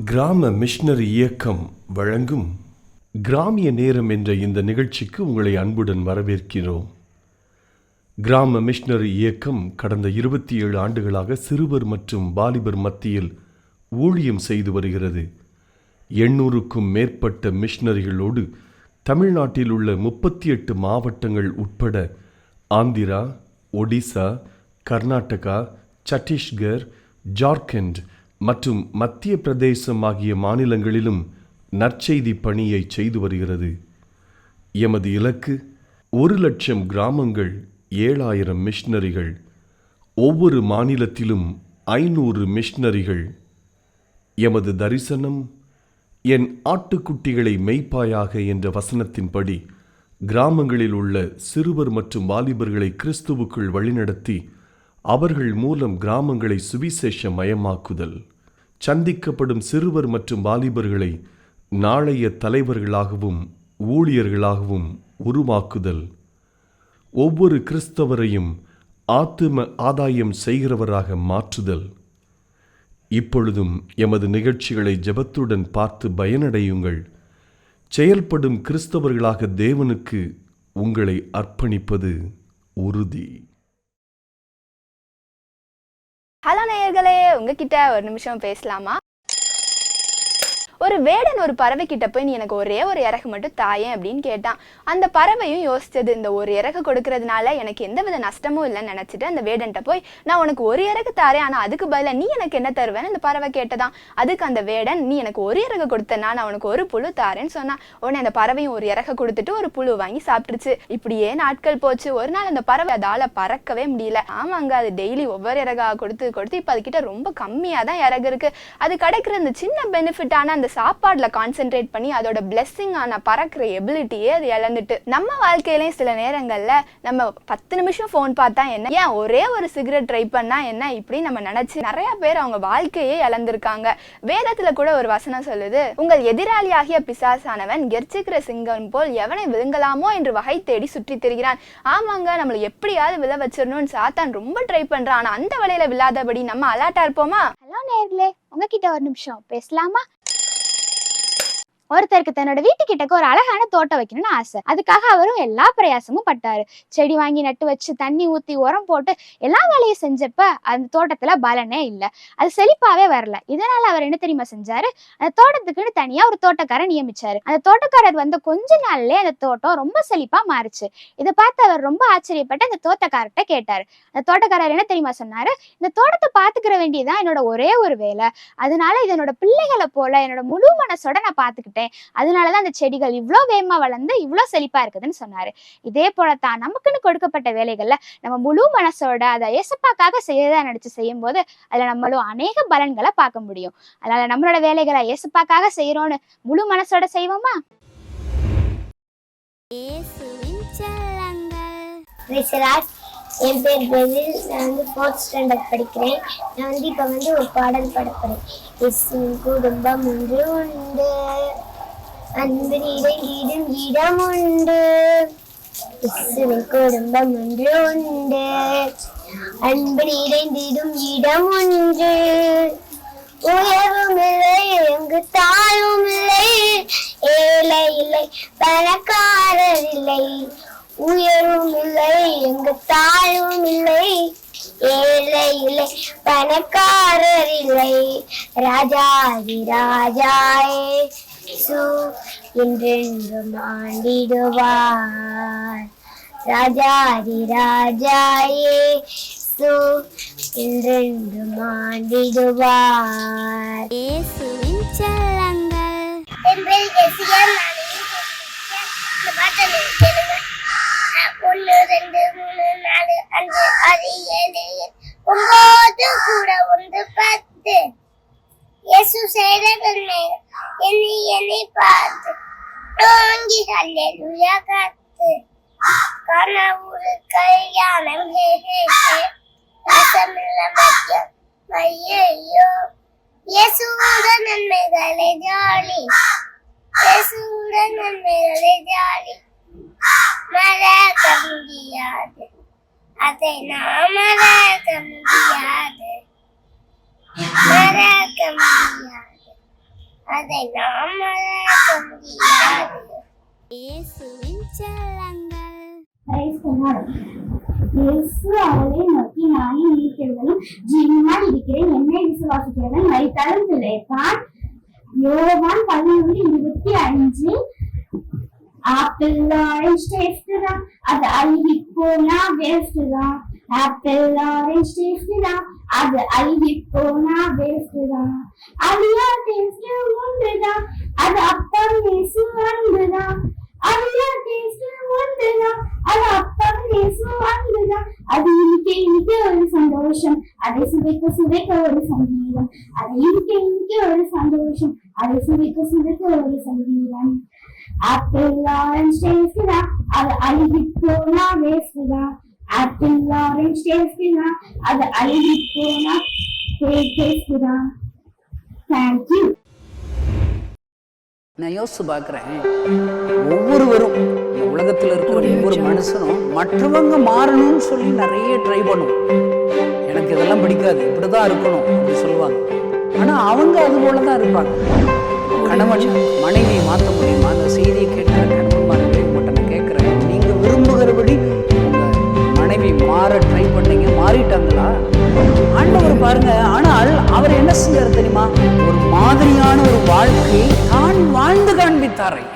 கிராம மிஷனரி இயக்கம் வழங்கும் கிராமிய நேரம் என்ற இந்த நிகழ்ச்சிக்கு உங்களை அன்புடன் வரவேற்கிறோம். கிராம மிஷனரி இயக்கம் கடந்த 27 ஆண்டுகளாக சிறுவர் மற்றும் வாலிபர் மத்தியில் ஊழியம் செய்து வருகிறது. 800க்கும் மேற்பட்ட மிஷனரிகளோடு தமிழ்நாட்டில் உள்ள 38 மாவட்டங்கள் உட்பட ஆந்திரா, ஒடிசா, கர்நாடகா, சத்தீஸ்கர், ஜார்க்கண்ட் மற்றும் மத்திய பிரதேசம் ஆகிய மாநிலங்களிலும் நற்செய்தி பணியை செய்து வருகிறது. எமது இலக்கு 1,00,000 கிராமங்கள், 7,000 மிஷனரிகள், ஒவ்வொரு மாநிலத்திலும் 500 மிஷனரிகள். எமது தரிசனம் என் ஆட்டுக்குட்டிகளை மேய்ப்பாயாக என்ற வசனத்தின்படி கிராமங்களில் உள்ள சிறுவர் மற்றும் வாலிபர்களை கிறிஸ்துவுக்குள் வழிநடத்தி அவர்கள் மூலம் கிராமங்களை சுவிசேஷ மயமாக்குதல், சந்திக்கப்படும் சிறுவர் மற்றும் வாலிபர்களை நாளைய தலைவர்களாகவும் ஊழியர்களாகவும் உருவாக்குதல், ஒவ்வொரு கிறிஸ்தவரையும் ஆத்தும ஆதாயம் செய்கிறவராக மாற்றுதல். இப்பொழுதும் எமது நிகழ்ச்சிகளை ஜெபத்துடன் பார்த்து பயனடையுங்கள். செயல்படும் கிறிஸ்தவர்களாக தேவனுக்கு உங்களை அர்ப்பணிப்பது உறுதி. ஹலோ நேயர்களே, உங்ககிட்ட ஒரு நிமிஷம் பேசலாமா? ஒரு வேடன் ஒரு பறவை கிட்ட போய் நீ எனக்கு ஒரே ஒரு இறகு மட்டும் தாயேன் அப்படின்னு கேட்டான். அந்த பறவையும் யோசிச்சது, இந்த ஒரு இறகு கொடுக்கறதுனால எனக்கு எந்த வித நஷ்டமும் இல்லைன்னு நினைச்சிட்டு அந்த வேடன்ட்ட போய் நான் உனக்கு ஒரு இறகு தாரேன், ஆனா அதுக்கு பதிலா நீ எனக்கு என்ன தருவேன்னு அந்த பறவை கேட்டதான். அதுக்கு அந்த வேடன், நீ எனக்கு ஒரு இறகு கொடுத்தனா நான் உனக்கு ஒரு புழு தாரேன்னு சொன்னான். உடனே அந்த பறவையும் ஒரு இறகு கொடுத்துட்டு ஒரு புழு வாங்கி சாப்பிட்டுருச்சு. இப்படியே நாட்கள் போச்சு. ஒரு நாள் அந்த பறவை அதால பறக்கவே முடியல. ஆமாங்க, அது டெய்லி ஒவ்வொரு இறகா கொடுத்து கொடுத்து இப்ப அதுகிட்ட ரொம்ப கம்மியா தான் இறகு இருக்கு. அது கிடைக்கிற இந்த சின்ன பெனிஃபிட்டான அந்த சாப்பாடுல கான்சென்ட்ரேட் பண்ணி அதோட பிளெஸிங் ஆன பறக்கிற எபிலிட்டியே அது இழந்துட்டு. நம்ம வாழ்க்கையிலயும் சில நேரங்கள்ல நம்ம 10 நிமிஷம் போன் பார்த்தா என்ன, ஏன் ஒரே ஒரு சிகரெட் ட்ரை பண்ணா என்ன, இப்படி நம்ம நினைச்சு நிறைய பேர் அவங்க வாழ்க்கையே இழந்திருக்காங்க. வேதத்துல கூட ஒரு வசனம் சொல்லுது, உங்கள் எதிராளியாகிய பிசாசானவன் கெர்ச்சிக்கிற சிங்கம் போல் எவனை விழுங்கலாமோ என்று வகை தேடி சுற்றி திரிகிறான். ஆமாங்க, நம்மளை எப்படியாவது விழ வச்சிடணும்னு சாத்தான் ரொம்ப ட்ரை பண்றான். ஆனா அந்த வலையில விழாதபடி நம்ம அலர்ட்டா இருப்போமா? ஹலோ நேயர்களே, உங்ககிட்ட ஒரு நிமிஷம் பேசலாமா? ஒருத்தருக்கு தன்னோட வீட்டுக்கிட்டக்கு ஒரு அழகான தோட்டம் வைக்கணும்னு ஆசை. அதுக்காக அவரும் எல்லா பிரயாசமும் பட்டாரு. செடி வாங்கி நட்டு வச்சு தண்ணி ஊத்தி உரம் போட்டு எல்லா வேலையும் செஞ்சப்ப அந்த தோட்டத்துல பலனே இல்லை. அது செழிப்பாவே வரல. இதனால அவர் என்ன தெரியுமா செஞ்சாரு, அந்த தோட்டத்துக்குன்னு தனியா ஒரு தோட்டக்காரர் நியமிச்சாரு. அந்த தோட்டக்காரர் வந்த கொஞ்ச நாள்லயே அந்த தோட்டம் ரொம்ப செழிப்பா மாறிச்சு. இதை பார்த்து அவர் ரொம்ப ஆச்சரியப்பட்டு அந்த தோட்டக்காரர்கிட்ட கேட்டாரு. அந்த தோட்டக்காரர் என்ன தெரியுமா சொன்னாரு, இந்த தோட்டத்தை பாத்துக்கிற வேண்டியதுதான் என்னோட ஒரே ஒரு வேலை. அதனால இது என்னோட பிள்ளைகளை போல என்னோட முழு மனசோட நான் பாத்துக்கிட்டேன். அதனாலதான் அந்த செடிகள் இவ்வளோ வேகமா வளர்ந்து இவ்வளோ செழிப்பா இருக்குதுன்னு சொன்னாரு. இதே போலத்தான் நமக்குன்னு கொடுக்கப்பட்ட வேலைகள்ல நம்ம முழு மனசோட அதை ஏசப்பாக்காக செய்யறதா நினைச்சு செய்யும் போது அதுல நம்மளும் அநேக பலன்களை பார்க்க முடியும். அதனால நம்மளோட வேலைகளை ஏசப்பாக்காக செய்யறோம்னு முழு மனசோட செய்வோமா? என் பேர் பெரில். நான் 4th ஸ்டாண்டர்ட் படிக்கிறேன். நான் இப்போ ஒரு பாடல் பாடப்படுறேன். இயேசுவின் குடும்பம் ஒன்று உண்டு, அன்பு நிறைந்திடும் இடம் உண்டு. இயேசுவின் குடும்பம் ஒன்று உண்டு, அன்பு நிறைந்திடும் இடம் ஒன்று. உயர்வும் இல்லை, எங்கு தாழ்வும் இல்லை, ஏழை இல்லை, பணக்காரர் இல்லை. உயர்வும் இல்லை, எங்கு தாழ்வும் இல்லை, ஏழை இல்லை, பணக்காரர் இல்லை. ராஜாதி ராஜாயே இயேசு என்றென்றும் ஆண்டிடுவார். ராஜாதி ராஜாயே இயேசு என்றென்றும் ஆண்டிடுவார். இயேசுவின் செல்லங்கள். என் பேர் ஜெசிகா. இந்த பாட்டை கேளுங்க. 1 2 3 4 5 6 7 9 கூட 1 10. இயேசு செய்த நன்மை என்னை பார்த்து ஓங்கி ஹல்லேலூயா கத்து. கனவுரு கல்யாணம் ஹே ஹே ஹே, ரசமில்ல மத்தியம் ஐயையோ. இயேசுவுடன் நன்மைகளே ஜாலி, இயேசுவுடன் நன்மைகளே ஜாலி. மறக்க முடியாது, அதை நாம் மறக்க முடியாது, மறக்க முடியாது, அதை நாம் மறக்க முடியாது. இயேசுவின் செல்லங்கள். இயேசு அவரை நோக்கி நானே இருக்கிறவனும் ஜீவனால் இருக்கிறேன், என்னை விசுவாசிக்கிறவன் மரித்தாலும் பிழைப்பான். யோவான் 11:25. ஆப்பிள் ஆரஞ்சு டேஸ்ட் தான், அது அழுகி போனா வேஸ்ட் தான். ஆப்பிள் ஆரஞ்சு டேஸ்ட் தான், அது அழுகி போனா வேஸ்ட் தான். அழியா டேஸ்ட் ஒன்றுதான், அது அப்பா இயேசு அன்புதான். அழியா டேஸ்ட் ஒன்றுதான், அது அப்பா இயேசு அன்புதான். அது இனிக்க ஒரு சந்தோஷம், அதை சுவைக்க ஒரு சங்கீதம். அது இனிக்க ஒரு சந்தோஷம், அதை சுவைக்க ஒரு சங்கீதம். ஆப்பிள் ஆரஞ்சு டேஸ்ட் தான், அது அழுகி போனா வேஸ்ட் தான். ஆப்பிள் ஆரஞ்சு டேஸ்ட் தான், அது அழுகி போனா டேஸ்ட் தான். தேங்க்யூ. நான் யோசிச்சு பார்க்குறேன், ஒவ்வொருவரும் இந்த உலகத்தில் இருக்கிற ஒவ்வொரு மனுஷனும் மற்றவங்க மாறணும்னு சொல்லி நிறைய ட்ரை பண்ணுவோம். எனக்கு இதெல்லாம் பிடிக்காது, இப்படி தான் இருக்கணும் அப்படின்னு சொல்லுவாங்க. ஆனால் அவங்க அது போல தான் இருப்பாங்க. கணவன் மனைவியை மாற்ற முடியுமா? அந்த செய்தியை கேட்குற கணவன்மார்களை உங்கள்கிட்ட நான் கேட்குறேன், நீங்கள் விரும்புகிறபடி உங்கள் மனைவி மாற ட்ரை பண்ணீங்க, மாறிட்டாங்களா? ஆண்டவர் பாருங்க. ஆனால் அவர் என்ன செஞ்சார் தெரியுமா? ஒரு மாதிரியான ஒரு வாழ்க்கை தான் வாழ்ந்து காண்பித்தார். ஐயா,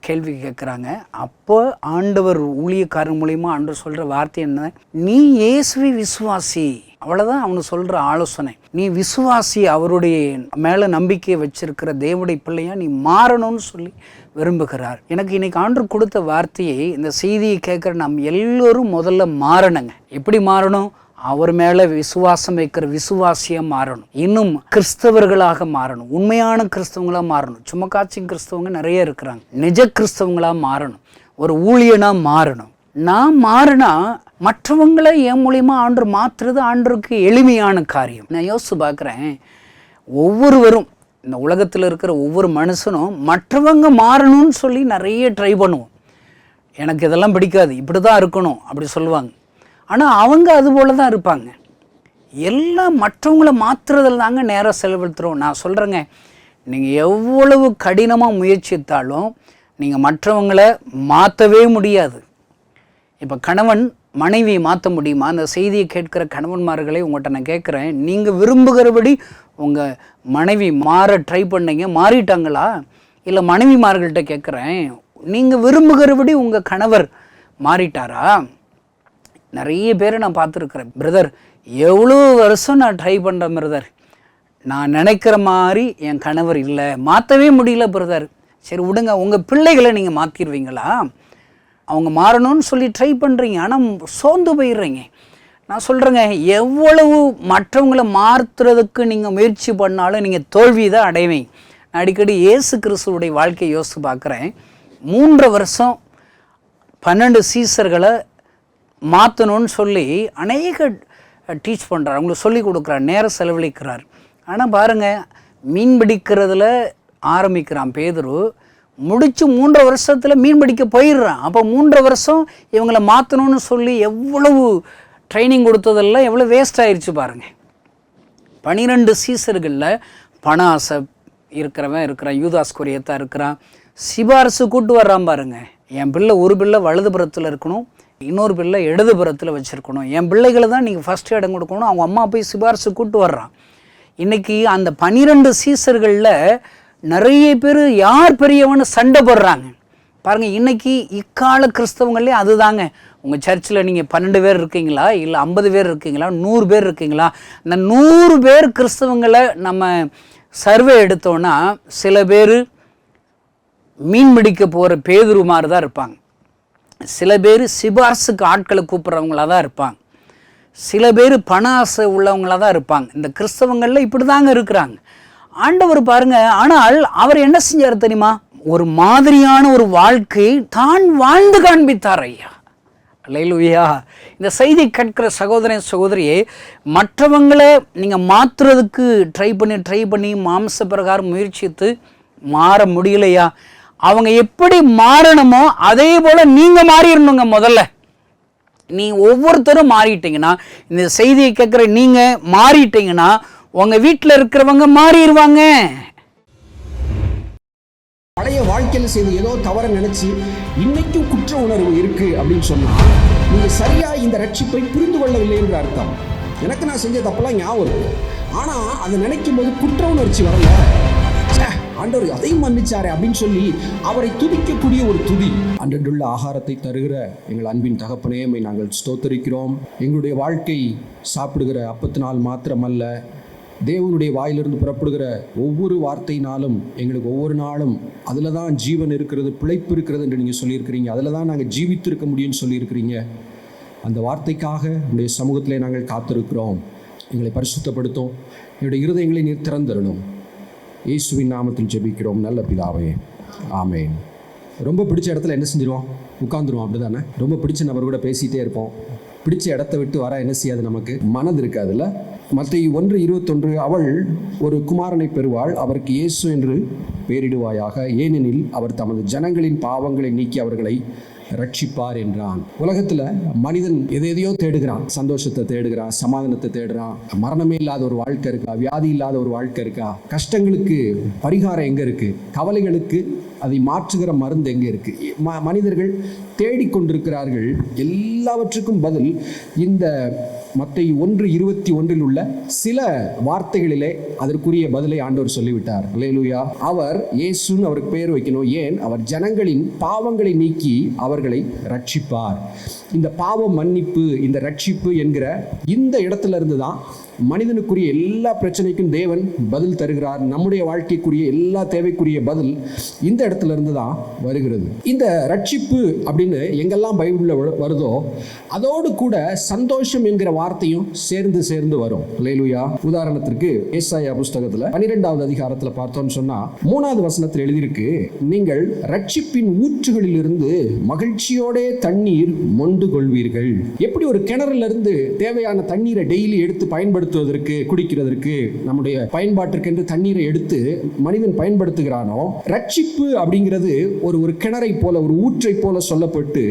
கேள்வி கேட்குறாங்க. அப்போ ஆண்டவர் ஊழியக்காரன் மூலியமா ஆண்டவர் சொல்ற வார்த்தை என்ன? நீ இயேசுவை விசுவாசி. அவ்வளவுதான் அவனு சொல்ற ஆலோசனை. நீ விசுவாசி, அவருடைய மேல நம்பிக்கையை வச்சிருக்கிற தேவனுடைய பிள்ளையா நீ மாறணும்னு சொல்லி விரும்புகிறார். எனக்கு இன்னைக்கு ஆண்டவர் கொடுத்த வார்த்தையை, இந்த செய்தியை கேட்குற நம்ம எல்லோரும் முதல்ல மாறணுங்க. எப்படி மாறணும்? அவர் மேல விசுவாசம் வைக்கிற விசுவாசியா மாறணும். இன்னும் கிறிஸ்தவர்களாக மாறணும், உண்மையான கிறிஸ்தவங்களா மாறணும். சும்மா காட்சி கிறிஸ்தவங்க நிறைய இருக்கிறாங்க. நிஜ கிறிஸ்தவங்களா மாறணும், ஒரு ஊழியனா மாறணும். நான் மாறினா மற்றவங்களை என் மூலியமா ஆண்டவர் மாற்றுறது ஆண்டவருக்கு எளிமையான காரியம். நான் யோசிச்சு பார்க்குறேன், ஒவ்வொருவரும் இந்த உலகத்தில் இருக்கிற ஒவ்வொரு மனுஷனும் மற்றவங்க மாறணும்னு சொல்லி நிறைய ட்ரை பண்ணுவோம். எனக்கு இதெல்லாம் பிடிக்காது, இப்படி தான் இருக்கணும் அப்படி சொல்லுவாங்க. ஆனால் அவங்க அது போல தான் இருப்பாங்க. எல்லாம் மற்றவங்கள மாற்றுறதில் தாங்க நேரம் செலவழித்துறோம். நான் சொல்கிறேங்க, நீங்கள் எவ்வளவு கடினமாக முயற்சித்தாலும் நீங்கள் மற்றவங்களை மாற்றவே முடியாது. இப்போ கணவன் மனைவியை மாற்ற முடியுமா? அந்த செய்தியை கேட்குற கணவன்மார்களை உங்கள்கிட்ட நான் கேட்குறேன், நீங்கள் விரும்புகிறபடி உங்கள் மனைவி மாற ட்ரை பண்ணீங்க, மாறிட்டாங்களா? இல்லை மனைவிமார்கள்ட்ட கேட்குறேன், நீங்கள் விரும்புகிறபடி உங்கள் கணவர் மாறிட்டாரா? நிறைய பேரை நான் பார்த்துருக்குறேன். பிரதர், எவ்வளோ வருஷம் நான் ட்ரை பண்ணுறேன் பிரதர், நான் நினைக்கிற மாதிரி என் கணவர் இல்லை, மாற்றவே முடியல பிரதர். சரி விடுங்க, உங்கள் பிள்ளைகளை நீங்கள் மாற்றிடுவீங்களா? அவங்க மாறணும்னு சொல்லி ட்ரை பண்ணுறீங்க, ஆனால் சோர்ந்து போயிடுறீங்க. நான் சொல்கிறேங்க, எவ்வளவு மற்றவங்களை மாற்றுறதுக்கு நீங்கள் முயற்சி பண்ணாலும் நீங்கள் தோல்வி தான் அடைவீங்க. நான் அடிக்கடி இயேசு கிறிஸ்துவுடைய வாழ்க்கையை யோசித்து பார்க்குறேன். 3 வருஷம் 12 சீசர்களை மாற்றணும்னு சொல்லி அநேக டீச் பண்ணுறார், அவங்களுக்கு சொல்லி கொடுக்குறார், நேரம் செலவழிக்கிறார். ஆனால் பாருங்கள், மீன் பிடிக்கிறதுல ஆரம்பிக்கிறான் பேதுரு, முடித்து 3 வருஷத்தில் மீன் பிடிக்க போயிடுறான். அப்போ 3 வருஷம் இவங்களை மாற்றணும்னு சொல்லி எவ்வளவு ட்ரைனிங் கொடுத்ததெல்லாம் எவ்வளோ வேஸ்ட் ஆயிடுச்சு பாருங்கள். 12 சீசர்களில் பண ஆசை இருக்கிறான், யூதாஸ் கொரியத்தா இருக்கிறான், சிபாரிசு கூட்டு வர்றான் பாருங்க. என் பிள்ளை ஒரு பிள்ளை வலதுபுறத்தில் இருக்கணும், இன்னொரு பிள்ளை இடதுபுறத்தில் வச்சுருக்கணும், என் பிள்ளைகளை தான் நீங்கள் ஃபஸ்ட்டு இடம் கொடுக்கணும். அவங்க அம்மா போய் சிபாரிசு கூட்டு வர்றான். இன்றைக்கி அந்த 12 சீசர்களில் நிறைய பேர் யார் பெரியவன்னு சண்டை போடுறாங்க பாருங்கள். இன்றைக்கி இக்கால கிறிஸ்தவங்களே அதுதாங்க. உங்கள் சர்ச்சில் நீங்கள் 12 பேர் இருக்கீங்களா, இல்லை 50 பேர் இருக்கீங்களா, 100 பேர் இருக்கீங்களா? அந்த 100 பேர் கிறிஸ்தவங்களை நம்ம சர்வே எடுத்தோன்னா சில பேர் மீன் பிடிக்க போகிற பேதுரு மாதிரி தான் இருப்பாங்க, சில பேர் சிபார்சுக்கு ஆட்களை கூப்பிட்றவங்களாக தான் இருப்பாங்க, சில பேர் பண ஆசை உள்ளவங்களாக தான் இருப்பாங்க. இந்த கிறிஸ்தவங்களில் இப்படி தாங்க இருக்கிறாங்க. ஆண்டவர் பாருங்க, ஆனால் அவர் என்ன செஞ்சார் தெரியுமா? ஒரு மாதிரியான ஒரு வாழ்க்கை தான் வாழ்ந்து காண்பித்தார். ஐயா, அல்லேலூயா. இந்த செய்தி கேட்கிற சகோதரன் சகோதரியே, மற்றவங்களை நீங்கள் மாற்றுறதுக்கு ட்ரை பண்ணி மாம்ச பிரகாரம் முயற்சித்து மாற முடியலையா? அவங்க எப்படி மாறணுமோ அதே போல நீங்க மாறிடணுங்க. முதல்ல நீ ஒவ்வொருத்தரும் மாறிட்டீங்கன்னா, இந்த செய்தியை கேட்குற நீங்க மாறிட்டீங்கன்னா உங்க வீட்டில் இருக்கிறவங்க மாறிடுவாங்க. பழைய வாழ்க்கையில் செய்து ஏதோ தவற நினைச்சு இன்னைக்கும் குற்ற உணர்வு இருக்கு அப்படின்னு சொன்னா நீங்க சரியா இந்த ரட்சிப்பை புரிந்து கொள்ளவில்லை என்ற அர்த்தம். எனக்கு நான் செஞ்ச தப்பெல்லாம் ஞாபகம் இருக்கு, ஆனா அதை நினைக்கும் போது குற்ற உணர்ச்சி வரல. ஆண்டவர் அதையும் மன்னிச்சாரே அப்படின்னு சொல்லி அவரை துதிக்கக்கூடிய ஒரு துதி. அன்றன்றுள்ள ஆகாரத்தை தருகிற எங்கள் அன்பின் தகப்பனே, நாங்கள் ஸ்தோத்தரிக்கிறோம். எங்களுடைய வாழ்க்கை சாப்பிடுகிற அப்பத்தினால் மாத்திரமல்ல, தேவனுடைய வாயிலிருந்து புறப்படுகிற ஒவ்வொரு வார்த்தையினாலும் எங்களுக்கு ஒவ்வொரு நாளும் அதில் தான் ஜீவன் இருக்கிறது, பிழைப்பு இருக்கிறது என்று நீங்கள் சொல்லியிருக்கிறீங்க. அதில் தான் நாங்கள் ஜீவித்திருக்க முடியும்னு சொல்லியிருக்கிறீங்க. அந்த வார்த்தைக்காக உங்களுடைய சமூகத்திலே நாங்கள் காத்திருக்கிறோம். எங்களை பரிசுத்தப்படுத்தும், என்னுடைய இருதயங்களை நீர் திறந்தரணும். இயேசுவின் நாமத்தில் ஜெபிக்கிறோம் நல்ல பிதாவே, ஆமேன். ரொம்ப பிடிச்ச இடத்துல என்ன செஞ்சிருவோம்? உட்காந்துருவோம், அப்படி தானே? ரொம்ப பிடிச்ச நபர் கூட பேசிகிட்டே இருப்போம். பிடிச்ச இடத்த விட்டு வர என்ன செய்யாது, நமக்கு மனது இருக்காதுல்ல. மத்தேயு 1:21, அவள் ஒரு குமாரனை பெறுவாள், அவருக்கு இயேசு என்று பெயரிடுவாயாக, ஏனெனில் அவர் தமது ஜனங்களின் பாவங்களை நீக்கி அவர்களை ரட்சிப்பார் என்றான். உலகத்துல மனிதன் எதையோ தேடுகிறான், சந்தோஷத்தை தேடுகிறான், சமாதானத்தை தேடுறான். மரணமே இல்லாத ஒரு வாழ்க்கை இருக்கா? வியாதி இல்லாத ஒரு வாழ்க்கை இருக்கா? கஷ்டங்களுக்கு பரிகாரம் எங்க இருக்கு? கவலைகளுக்கு அதை மாற்றுகிற மருந்து எங்கே இருக்கு? மனிதர்கள் தேடிக்கொண்டிருக்கிறார்கள். எல்லாவற்றுக்கும் பதில் இந்த மத்தேயு 1:21 உள்ள சில வார்த்தைகளிலே அதற்குரிய பதிலை ஆண்டவர் சொல்லிவிட்டார். அல்லேலூயா. அவர் இயேசுன்னு அவருக்கு பெயர் வைக்கணும். ஏன்? அவர் ஜனங்களின் பாவங்களை நீக்கி அவர்களை ரட்சிப்பார். இந்த பாவ மன்னிப்பு, இந்த ரட்சிப்பு என்கிற இந்த இடத்துல இருந்து தான் மனிதனுக்குரிய எல்லா பிரச்சனைக்கும் தேவன் பதில் தருகிறார். நம்முடைய வாழ்க்கைக்குரிய எல்லா தேவைக்குரிய பதில் இந்த இடத்துல இருந்து தான் வருகிறது. இந்த ரட்சிப்பு அப்படின்னு எங்கெல்லாம் பைபிளில் வருதோ அதோடு கூட சந்தோஷம் என்கிற வார்த்தையும் சேர்ந்து சேர்ந்து வரும். அல்லேலூயா. உதாரணத்திற்கு ஏசாயா புஸ்தகத்தில் 12வது அதிகாரத்தில் பார்த்தோம்னு சொன்னா 3வது வசனத்தில் எழுதியிருக்கு, நீங்கள் ரட்சிப்பின் ஊற்றுகளில் இருந்து மகிழ்ச்சியோட தண்ணீர் மொண்டு கொள்வீர்கள். எப்படி ஒரு கிணறுல இருந்து தேவையான தண்ணீரை டெய்லி எடுத்து பயன்படுத்துவதற்கு, குடிக்கிறதற்கு, நம்முடைய பயன்பாட்டிற்கு என்று தண்ணீரை எடுத்து மனிதன் பயன்படுத்துகிறானோ, ரட்சிப்பு அப்படிங்கிறது ஒரு கிணறை போல, ஒரு ஊற்றை போல சொல்லப்பட்டு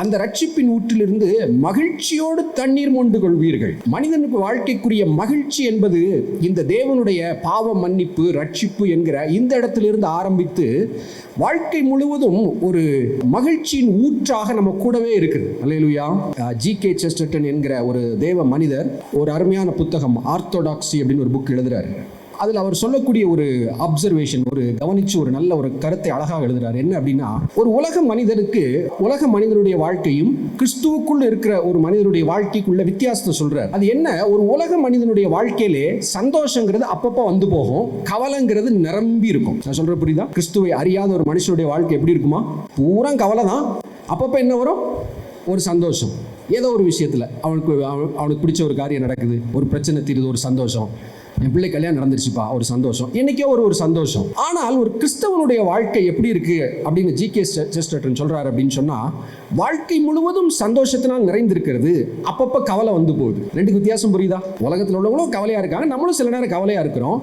அந்த ரட்சிப்பின் ஊற்றிலிருந்து மகிழ்ச்சியோடு தண்ணீர் மொண்டு கொள்வீர்கள். மனிதனுக்கு வாழ்க்கைக்குரிய மகிழ்ச்சி என்பது இந்த தேவனுடைய பாவ மன்னிப்பு, ரட்சிப்பு என்கிற இந்த இடத்திலிருந்து ஆரம்பித்து வாழ்க்கை முழுவதும் ஒரு மகிழ்ச்சியின் ஊற்றாக நம்ம கூடவே இருக்குது. அல்லேலூயா. ஜி.கே. செஸ்டர்டன் என்கிற ஒரு தேவ மனிதர் ஒரு அருமையான புத்தகம் ஆர்த்தோடாக்ஸி அப்படின்னு ஒரு புக் எழுதுறாரு. அதில் அவர் சொல்லக்கூடிய ஒரு அப்சர்வேஷன், ஒரு கவனிச்சு ஒரு நல்ல ஒரு கருத்தை அழகாக எழுதுறாரு. என்ன அப்படின்னா, ஒரு உலக மனிதனுக்கு, உலக மனிதனுடைய வாழ்க்கையும் கிறிஸ்துவுக்குள்ள இருக்கிற ஒரு மனிதனுடைய வாழ்க்கைக்குள்ள வித்தியாசத்தை சொல்றாரு. அது என்ன? ஒரு உலக மனிதனுடைய வாழ்க்கையிலே சந்தோஷங்கிறது அப்பப்போ வந்து போகும், கவலைங்கிறது நிரம்பி இருக்கும். நான் சொல்ற புரியுதா? கிறிஸ்துவை அறியாத ஒரு மனுஷனுடைய வாழ்க்கை எப்படி இருக்குமா? பூரா கவலை தான். அப்பப்போ என்ன வரும்? ஒரு சந்தோஷம். ஏதோ ஒரு விஷயத்தில் அவனுக்கு பிடிச்ச ஒரு காரியம் நடக்குது, ஒரு பிரச்சனை தீருது, ஒரு சந்தோஷம். என் பிள்ளை கல்யாணம் நடந்துருச்சுப்பா, ஒரு சந்தோஷம். என்னைக்கோ ஒரு சந்தோஷம். ஆனால் ஒரு கிறிஸ்தவனுடைய வாழ்க்கை எப்படி இருக்கு அப்படின்னு ஜி.கே. செஸ்டர்டன் சொல்றாரு அப்படின்னு சொன்னா, வாழ்க்கை முழுவதும் சந்தோஷத்தினால் நிறைந்திருக்கிறது, அப்பப்போ கவலை வந்து போகுது. ரெண்டுக்கு வித்தியாசம் புரியுதா? உலகத்தில் உள்ளவங்களும் கவலையா இருக்காங்க, நம்மளும் சில நேரம் கவலையா இருக்கிறோம்.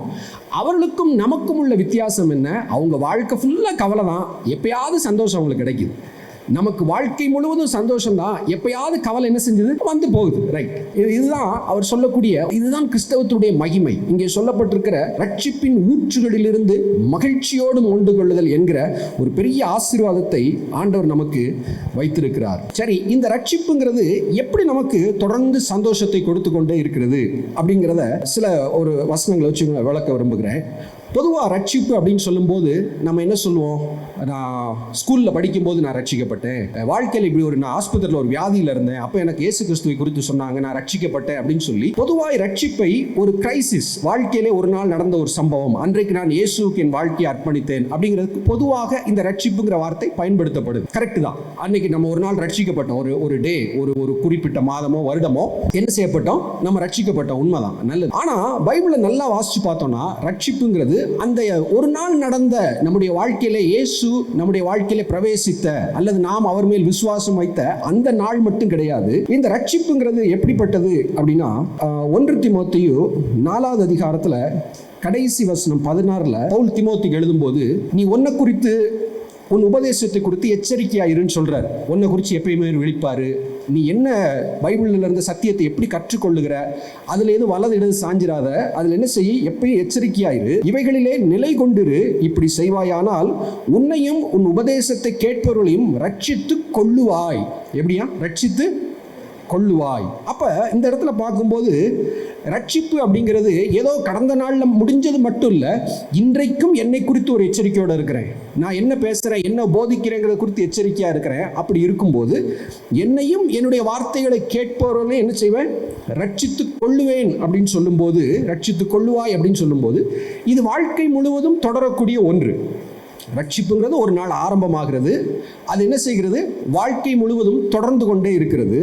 அவர்களுக்கும் நமக்கும் உள்ள வித்தியாசம் என்ன? அவங்க வாழ்க்கை ஃபுல்லா கவலை தான், எப்பயாவது சந்தோஷம் அவங்களுக்கு கிடைக்குது. நமக்கு வாழ்க்கை முழுவதும் சந்தோஷம் தான், எப்பயாவது கவலை என்ன செஞ்சது வந்து போகுது. ரைட். இதுதான் அவர் சொல்லக்கூடிய, இதுதான் கிறிஸ்தவத்துடைய மகிமை. இங்கே சொல்லப்பட்டிருக்கிற ரட்சிப்பின் ஊற்றுகளிலிருந்து மகிழ்ச்சியோடு மொண்டு கொள்ளுதல் என்கிற ஒரு பெரிய ஆசீர்வாதத்தை ஆண்டவர் நமக்கு வைத்திருக்கிறார். சரி, இந்த ரட்சிப்புங்கிறது எப்படி நமக்கு தொடர்ந்து சந்தோஷத்தை கொடுத்து கொண்டே இருக்கிறது அப்படிங்கிறத சில ஒரு வசனங்களை வச்சு விளக்க விரும்புகிறேன். பொதுவாக ரட்சிப்பு அப்படின்னு சொல்லும்போது நம்ம என்ன சொல்லுவோம்? நான் ஸ்கூலில் படிக்கும்போது நான் ரட்சிக்கப்பட்டேன், வாழ்க்கையில் இப்படி நான் ஆஸ்பத்திரியில் ஒரு வியாதியில் இருந்தேன், அப்போ எனக்கு இயேசு கிறிஸ்துவை குறித்து சொன்னாங்க, நான் ரட்சிக்கப்பட்டேன் அப்படின்னு சொல்லி பொதுவாக ரட்சிப்பை ஒரு கிரைசிஸ், வாழ்க்கையிலே ஒரு நாள் நடந்த ஒரு சம்பவம், அன்றைக்கு நான் இயேசுக்கு என் வாழ்க்கையை அர்ப்பணித்தேன் அப்படிங்கிறதுக்கு பொதுவாக இந்த ரட்சிப்புங்கிற வார்த்தை பயன்படுத்தப்படுது. கரெக்ட் தான். அன்னைக்கு நம்ம ஒரு நாள் ரட்சிக்கப்பட்டோம், ஒரு டே, ஒரு குறிப்பிட்ட மாதமோ வருடமோ என்ன செய்யப்பட்டோம்? நம்ம ரட்சிக்கப்பட்டோம். உண்மைதான், நல்லது. ஆனால் பைபிளை நல்லா வாசிச்சு பார்த்தோம்னா ரட்சிப்புங்கிறது அந்த ஒரு நாள் நடந்த நம்முடைய வாழ்க்கையில இயேசு நம்முடைய வாழ்க்கையில பிரவேசித்த அல்லது நாம் அவர் மேல் விசுவாசம் வைத்த அந்த நாள் மட்டும் கிடையாது. இந்த ரட்சிப்புங்கிறது எப்படிப்பட்டது அப்படின்னா, 1 தீமோத்தேயு 4வது அதிகாரத்துல கடைசி வசனம் 16ல பவுல் தீமோத்தேயுக்கு எழுதும்போது, நீ உன்னை குறித்து உன் உபதேசத்தை குறித்து எச்சரிக்கையாயிருன்னு சொல்றாரு. உன்னை குறித்து எப்பயுமே விழிப்பாரு, நீ என்ன பைபிளில் இருந்த சத்தியத்தை எப்படி கற்றுக்கொள்ளுகிற, அதுல எது வலது இடது சாஞ்சிராத, அதுல என்ன செய்ய, எப்பயும் எச்சரிக்கையாயிரு, இவைகளிலே நிலை கொண்டிரு, இப்படி செய்வாயானால் உன்னையும் உன் உபதேசத்தை கேட்பவர்களையும் ரட்சித்து கொள்ளுவாய். எப்படியா ரட்சித்து கொள்ளுவாய். அப்ப இந்த இடத்துல பார்க்கும்போது ரட்சிப்பு அப்படிங்கிறது ஏதோ கடந்த நாள்ல முடிஞ்சது மட்டும் இல்ல, இன்றைக்கும் என்னை குறித்து ஒரு எச்சரிக்கையோடு இருக்கிறேன். நான் என்ன பேசுறேன், என்ன போதிக்கிறேங்கிறத குறித்து எச்சரிக்கையா இருக்கிறேன். அப்படி இருக்கும்போது என்னையும் என்னுடைய வார்த்தைகளை கேட்பவர்களே என்ன செய்வேன், ரட்சித்து கொள்ளுவேன் அப்படின்னு சொல்லும்போது, ரட்சித்து கொள்ளுவாய் அப்படின்னு சொல்லும்போது இது வாழ்க்கை முழுவதும் தொடரக்கூடிய ஒன்று. ரட்சிப்புங்கிறது ஒரு நாள் ஆரம்பமாகிறது, அது என்ன செய்கிறது, வாழ்க்கை முழுவதும் தொடர்ந்து கொண்டே இருக்கிறது.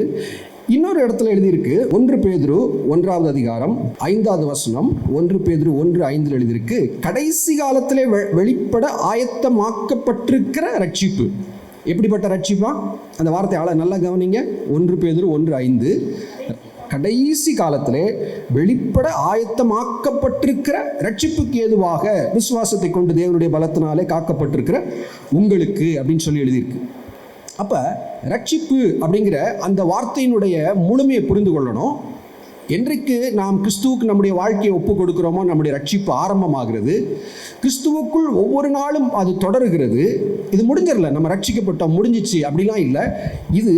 இன்னொரு இடத்துல எழுதியிருக்கு, 1 பேதுரு 1ஆவது அதிகாரம் 5ஆவது வசனம், 1 பேதுரு 1:5 எழுதியிருக்கு, கடைசி காலத்திலே வெளிப்பட ஆயத்தமாக்கப்பட்டிருக்கிற ரட்சிப்பு. எப்படிப்பட்ட ரட்சிப்பா? அந்த வார்த்தை நல்லா கவனிங்க. 1 பேதுரு 1:5, கடைசி காலத்திலே வெளிப்பட ஆயத்தமாக்கப்பட்டிருக்கிற ரட்சிப்புக்கு ஏதுவாக விசுவாசத்தை கொண்டு தேவனுடைய பலத்தினாலே காக்கப்பட்டிருக்கிற உங்களுக்கு அப்படின்னு சொல்லி எழுதியிருக்கு. அப்ப ரட்சிப்பு அப்படிங்கிற அந்த வார்த்தையினுடைய முழுமையை புரிந்து கொள்ளணும். என்றைக்கு நாம் கிறிஸ்துவுக்கு நம்முடைய வாழ்க்கையை ஒப்பு கொடுக்கிறோமோ நம்முடைய ரட்சிப்பு ஆரம்பமாகிறது. கிறிஸ்துவுக்குள் ஒவ்வொரு நாளும் அது தொடருகிறது. இது முடிஞ்சிடல, நம்ம ரட்சிக்கப்பட்டோம் முடிஞ்சிச்சு அப்படிலாம் இல்லை. இது